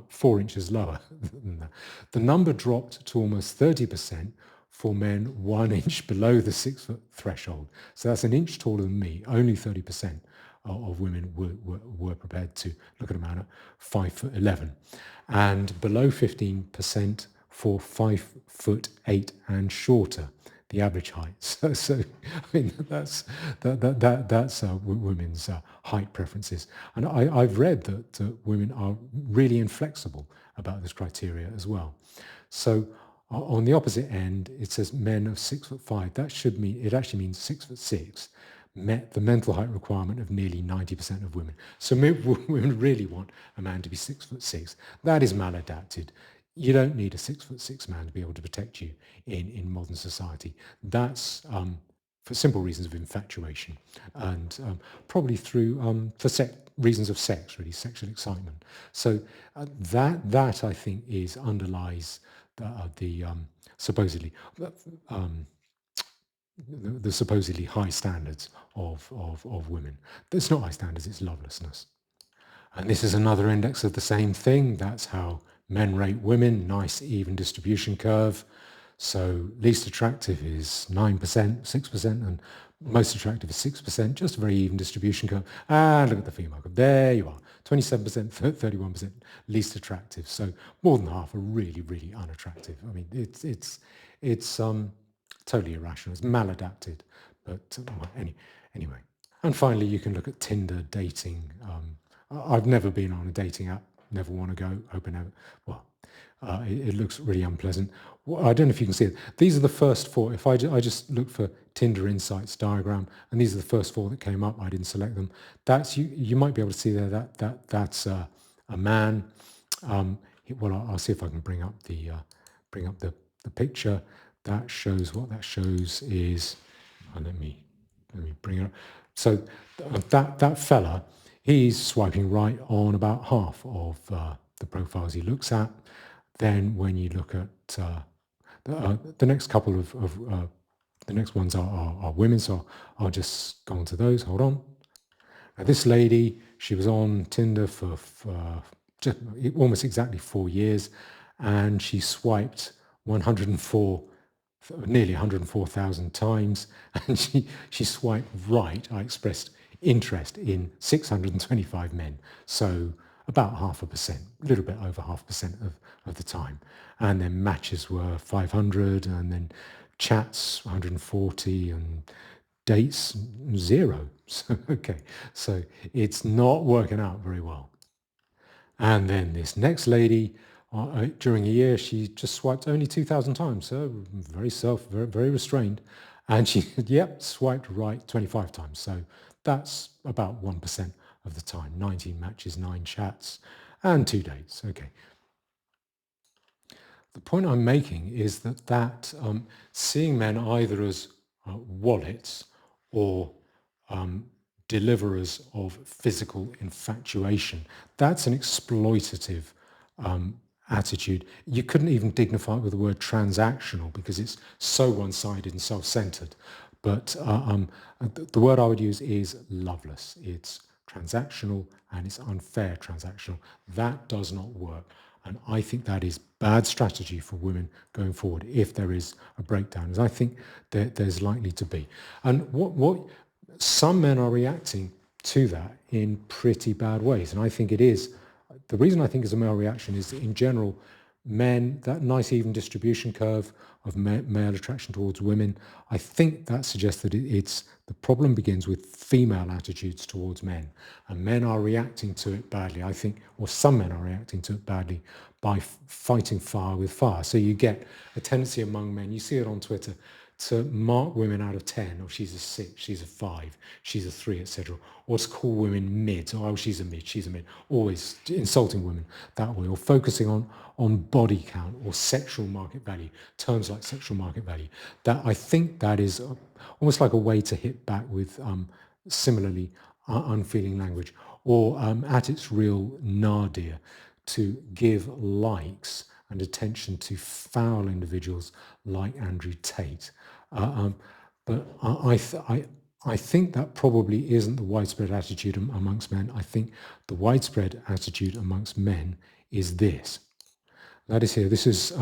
4 inches lower than that. The number dropped to almost 30% for men 1 inch below the 6 foot threshold. So that's an inch taller than me. Only 30% of women were prepared to look at a man at 5'11", and below 15% for 5'8" and shorter, the average height. So I mean, that's women's height preferences. And I've read that women are really inflexible about this criteria as well. So on the opposite end, it says men of 6'5". That should mean, it actually means 6'6", met the mental height requirement of nearly 90% of women. So women really want a man to be 6'6". That is maladapted. You don't need a 6'6" man to be able to protect you in modern society. That's for simple reasons of infatuation, and probably through for reasons of sex, really, sexual excitement. So that I think underlies the supposedly the supposedly high standards of women. It's not high standards, it's lovelessness. And this is another index of the same thing. That's how men rate women, nice even distribution curve. So least attractive is 9%, 6%, and most attractive is 6%, just a very even distribution curve. And look at the female curve. There you are, 27%, 31% least attractive. So more than half are really, really unattractive. I mean, it's totally irrational. It's maladapted. But anyway. And finally, you can look at Tinder dating. I've never been on a dating app. Never want to go. Hope I never. Well, it looks really unpleasant. Well, I don't know if you can see it. These are the first 4. If I just look for Tinder Insights diagram, and these are the first 4 that came up. I didn't select them. That's you might be able to see there that's a man. Well, I'll see if I can bring up the picture. That shows what that shows is. Let me bring it up. So that fella, he's swiping right on about half of the profiles he looks at. Then when you look at the next couple of the next ones are women, so I'll just go on to those. Hold on. Now this lady, she was on Tinder for just almost exactly 4 years, and she swiped 104, nearly 104,000 times, and she swiped right. I expressed interest in 625 men, so about 0.5%, a little bit over 0.5% of the time. And then matches were 500, and then chats 140, and dates 0. So, okay, so it's not working out very well. And then this next lady, during a year, she just swiped only 2,000 times, so very restrained. And she, swiped right 25 times. So that's about 1% of the time. 19 matches, 9 chats, and 2 dates. Okay. The point I'm making is that seeing men either as wallets or deliverers of physical infatuation, that's an exploitative attitude. You couldn't even dignify it with the word transactional because it's so one-sided and self-centered. But the word I would use is loveless. It's transactional and it's unfair transactional. That does not work. And I think that is bad strategy for women going forward if there is a breakdown, as I think there's likely to be. And what some men are reacting to that in pretty bad ways. And I think it is, the reason I think it's a male reaction is that in general, men, that nice even distribution curve of male attraction towards women, I think that suggests that it's the problem begins with female attitudes towards men, and men are reacting to it badly, I think, or some men are reacting to it badly by fighting fire with fire. So you get a tendency among men, you see it on Twitter, to mark women out of 10, or she's a 6, she's a 5, she's a 3, etc. Or to call women mids, or oh, she's a mid, she's a mid. Always insulting women that way, or focusing on body count or sexual market value, terms like sexual market value. That I think that is almost like a way to hit back with similarly unfeeling language, or at its real nadir, to give likes and attention to foul individuals like Andrew Tate. But I think that probably isn't the widespread attitude amongst men. I think the widespread attitude amongst men is this. That is here. This is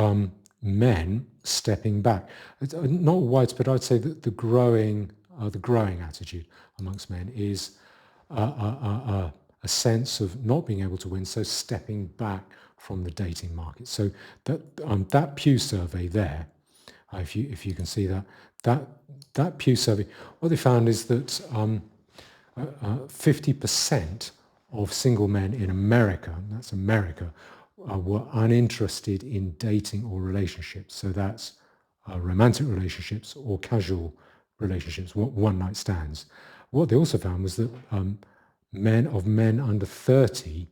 men stepping back. It's not widespread. I'd say that the growing attitude amongst men is a sense of not being able to win, so stepping back from the dating market. So that Pew survey there, if you can see that Pew survey, what they found is that 50% of single men in America, and that's America, were uninterested in dating or relationships. So that's romantic relationships or casual relationships, one-night stands. What they also found was that men under 30,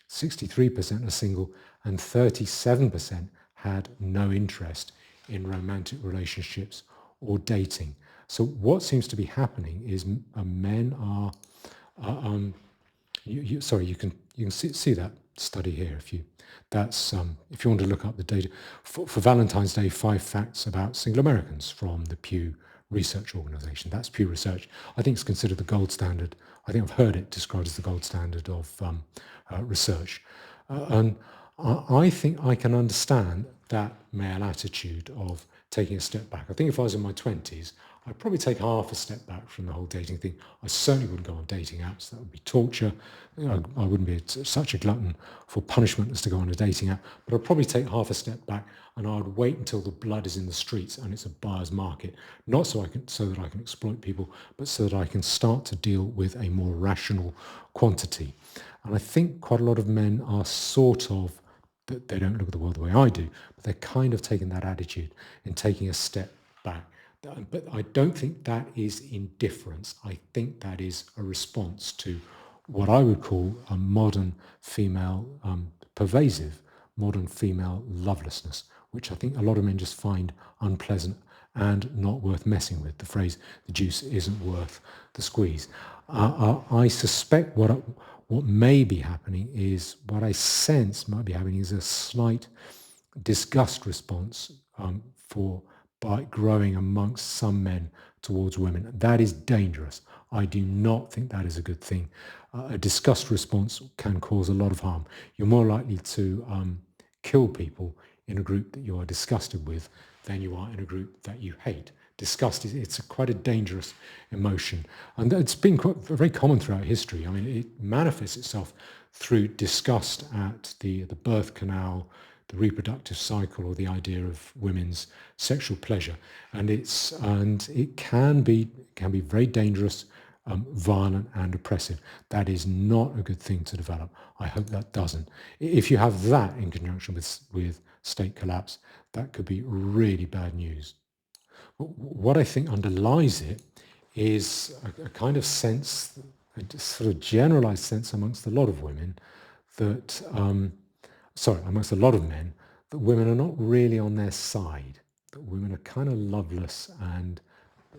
63% are single, and 37% had no interest in romantic relationships or dating. So what seems to be happening is men are, you can see that study here if you want to look up the data for Valentine's Day, 5 facts about single Americans from the Pew Research Organization. That's Pew Research. I think it's considered the gold standard. I think I've heard it described as the gold standard of research. And I think I can understand that male attitude of taking a step back. I think if I was in my 20s, I'd probably take half a step back from the whole dating thing. I certainly wouldn't go on dating apps. That would be torture. I wouldn't be such a glutton for punishment as to go on a dating app. But I'd probably take half a step back, and I would wait until the blood is in the streets and it's a buyer's market. Not so that I can exploit people, but so that I can start to deal with a more rational quantity. And I think quite a lot of men are sort of, they don't look at the world the way I do, but they're kind of taking that attitude and taking a step back. But I don't think that is indifference. I think that is a response to what I would call a modern female, pervasive modern female lovelessness, which I think a lot of men just find unpleasant and not worth messing with. The phrase, the juice isn't worth the squeeze. I suspect what may be happening is, what I sense might be happening is a slight disgust response by growing amongst some men towards women. That is dangerous. I do not think that is a good thing. A disgust response can cause a lot of harm. You're more likely to kill people in a group that you are disgusted with than you are in a group that you hate. Disgust it's quite a dangerous emotion, and it's been very common throughout history. I mean, it manifests itself through disgust at the birth canal, the reproductive cycle, or the idea of women's sexual pleasure, and it can be very dangerous, violent and oppressive. That is not a good thing to develop. I hope that doesn't. If you have that in conjunction with state collapse, that could be really bad news. What I think underlies it is a kind of sense, a sort of generalized sense amongst a lot of women that, amongst a lot of men, that women are not really on their side, that women are kind of loveless and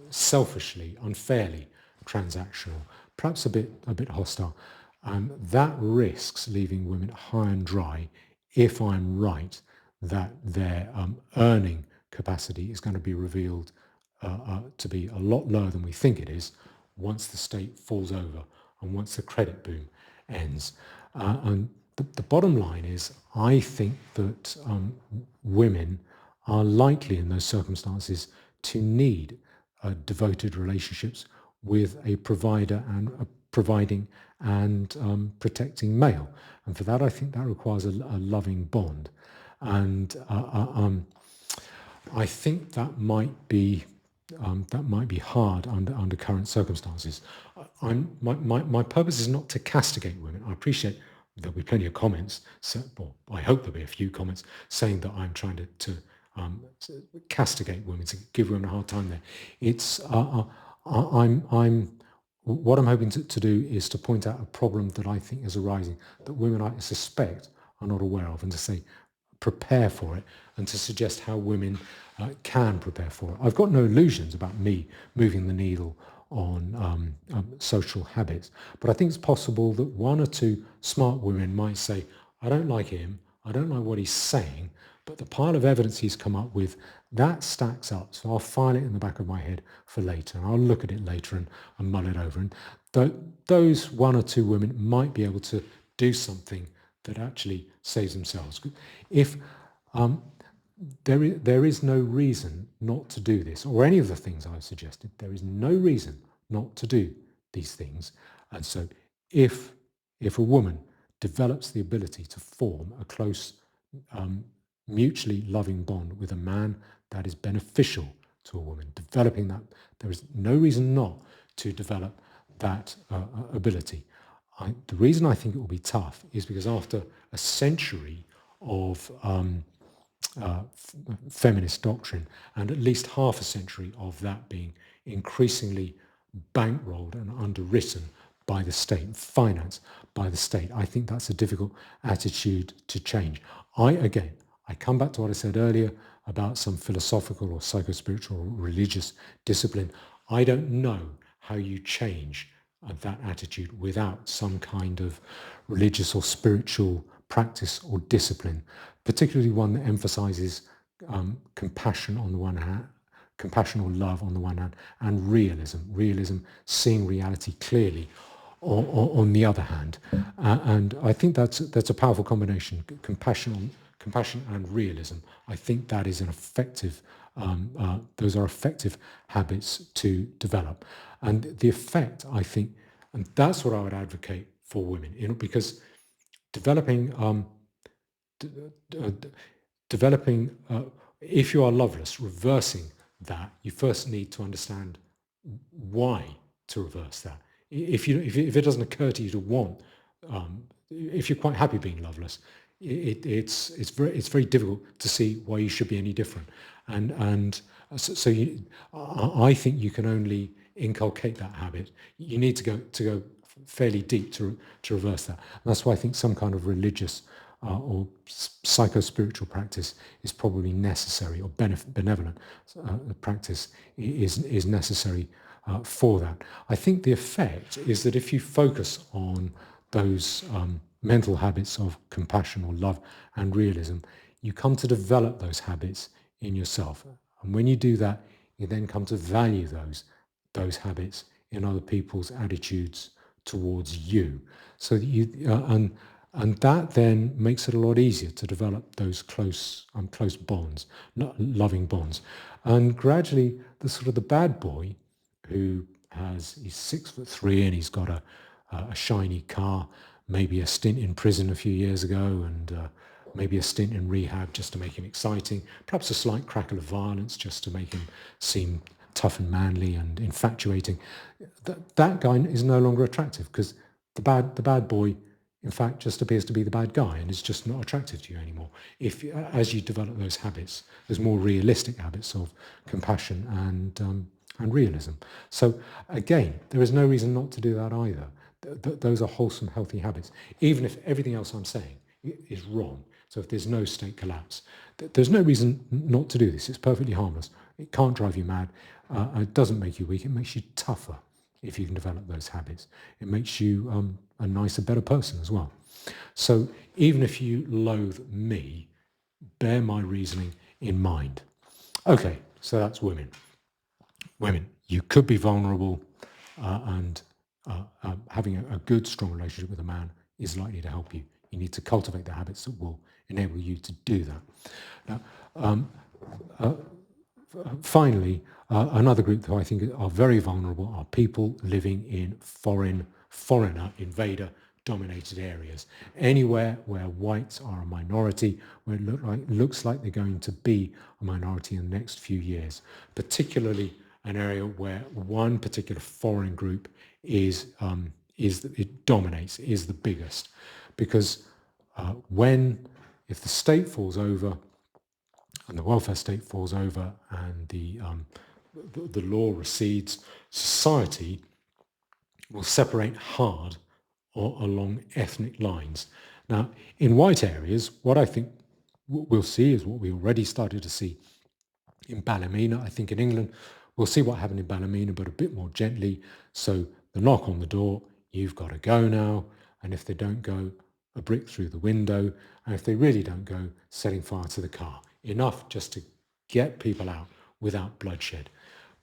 selfishly, unfairly transactional, perhaps a bit hostile. That risks leaving women high and dry if I'm right that their earning capacity is going to be revealed to be a lot lower than we think it is once the state falls over and once the credit boom ends. And the bottom line is, I think that women are likely in those circumstances to need devoted relationships with a provider and a providing and protecting male. And for that, I think that requires a loving bond. and I think that might be hard under current circumstances. My purpose is not to castigate women. I appreciate there'll be plenty of comments, well, I hope there'll be a few comments saying that I'm trying to castigate women, to give women a hard time there. It's I'm what I'm hoping to do is to point out a problem that I think is arising, that women, I suspect, are not aware of, and to say prepare for it, and to suggest how women can prepare for it. I've got no illusions about me moving the needle on social habits, but I think it's possible that one or two smart women might say, I don't like him, I don't like what he's saying, but the pile of evidence he's come up with, that stacks up, so I'll file it in the back of my head for later, and I'll look at it later and mull it over. And those one or two women might be able to do something that actually saves themselves. If there is no reason not to do this, or any of the things I've suggested, there is no reason not to do these things. And so if a woman develops the ability to form a close, mutually loving bond with a man that is beneficial to a woman, developing that, there is no reason not to develop that ability. The reason I think it will be tough is because after a century of feminist doctrine, and at least half a century of that being increasingly bankrolled and underwritten by the state, financed by the state, I think that's a difficult attitude to change. I come back to what I said earlier about some philosophical or psychospiritual or religious discipline. I don't know how you change that attitude without some kind of religious or spiritual practice or discipline, particularly one that emphasizes compassion on the one hand, compassion or love on the one hand, and realism, seeing reality clearly on the other hand. And I think that's a powerful combination, compassion and realism. I think that is an effective, those are effective habits to develop. And the effect, I think, and that's what I would advocate for women, because developing, if you are loveless, reversing that, you first need to understand why to reverse that. If it doesn't occur to you to want, if you're quite happy being loveless, it's very difficult to see why you should be any different. And so I think you can only inculcate that habit. You need to go fairly deep to reverse that. And that's why I think some kind of religious or psycho-spiritual practice is probably necessary, or benevolent practice is necessary for that. I think the effect is that if you focus on those mental habits of compassion or love and realism, you come to develop those habits in yourself. And when you do that, you then come to value those habits in other people's attitudes towards you. So that and that then makes it a lot easier to develop those close bonds, loving bonds. And gradually, the bad boy who he's 6'3" and he's got a shiny car, maybe a stint in prison a few years ago, and maybe a stint in rehab just to make him exciting, perhaps a slight crackle of violence just to make him seem tough and manly and infatuating. That guy is no longer attractive, because the bad boy, in fact, just appears to be the bad guy and is just not attractive to you anymore. If, as you develop those habits, those more realistic habits of compassion and realism. So again, there is no reason not to do that either. Those are wholesome, healthy habits, even if everything else I'm saying is wrong. So if there's no state collapse, there's no reason not to do this. It's perfectly harmless. It can't drive you mad. It doesn't make you weak. It makes you tougher if you can develop those habits. It makes you a nicer, better person as well. So even if you loathe me, bear my reasoning in mind. Okay, so that's women. Women, you could be vulnerable, and having a good, strong relationship with a man is likely to help you. You need to cultivate the habits that will enable you to do that. Now, finally, another group who I think are very vulnerable are people living in foreigner, invader dominated areas. Anywhere where whites are a minority, where it looks like they're going to be a minority in the next few years, particularly an area where one particular foreign group it dominates, is the biggest. Because if the state falls over and the welfare state falls over and the law recedes, society will separate hard along ethnic lines. Now, in white areas, what I think we'll see is what we already started to see in Ballymena. I think in England, we'll see what happened in Ballymena, but a bit more gently. So the knock on the door, you've got to go now. And if they don't go, a brick through the window. And if they really don't go, setting fire to the car. Enough just to get people out without bloodshed.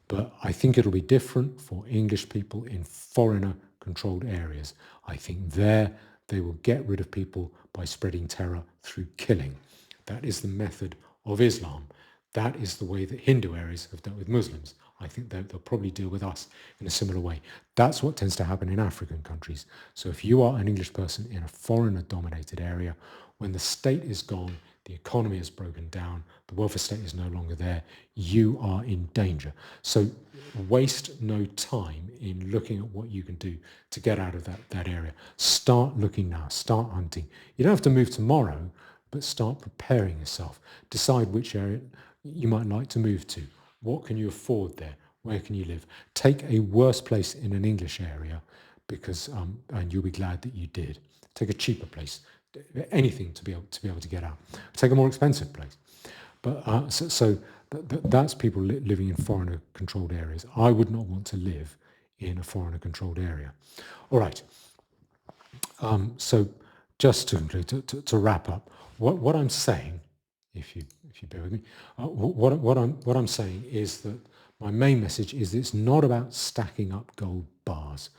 But I think it'll be different for English people in foreigner-controlled areas. I think there they will get rid of people by spreading terror through killing. That is the method of Islam. That is the way that Hindu areas have dealt with Muslims. I think they'll probably deal with us in a similar way. That's what tends to happen in African countries. So if you are an English person in a foreigner-dominated area, when the state is gone, the economy has broken down, the welfare state is no longer there, you are in danger. So waste no time in looking at what you can do to get out of that area. Start looking now, start hunting. You don't have to move tomorrow, but start preparing yourself. Decide which area you might like to move to. What can you afford there? Where can you live? Take a worse place in an English area because, and you'll be glad that you did. Take a cheaper place, anything to be able to get out. Take a more expensive place. But that's people living in foreigner-controlled areas. I would not want to live in a foreigner-controlled area. All right. So just to conclude, to wrap up, what I'm saying, if you bear with me, what I'm saying is that my main message is it's not about stacking up gold bars.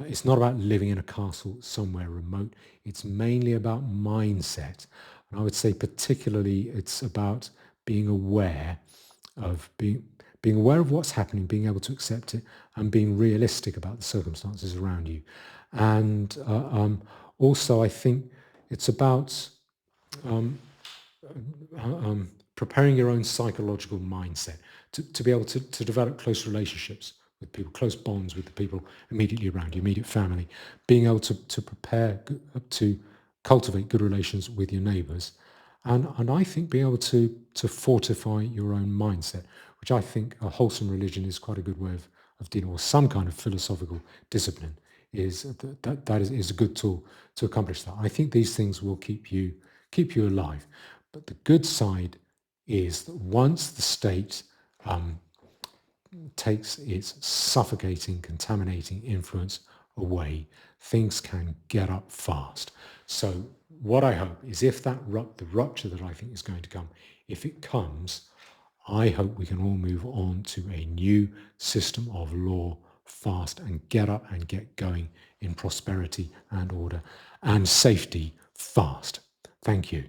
It's not about living in a castle somewhere remote. It's mainly about mindset. And I would say particularly it's about being aware of being aware of what's happening, being able to accept it, and being realistic about the circumstances around you. And also, I think it's about preparing your own psychological mindset to be able to develop close relationships with people, close bonds with the people immediately around you, immediate family, being able to prepare to cultivate good relations with your neighbours, and I think being able to fortify your own mindset, which I think a wholesome religion is quite a good way of dealing with some kind of philosophical discipline, is that is a good tool to accomplish that. I think these things will keep you alive. But the good side is that once the state takes its suffocating, contaminating influence away, things can get up fast. So what I hope is if the rupture that I think is going to come, if it comes, I hope we can all move on to a new system of law fast and get up and get going in prosperity and order and safety fast. Thank you.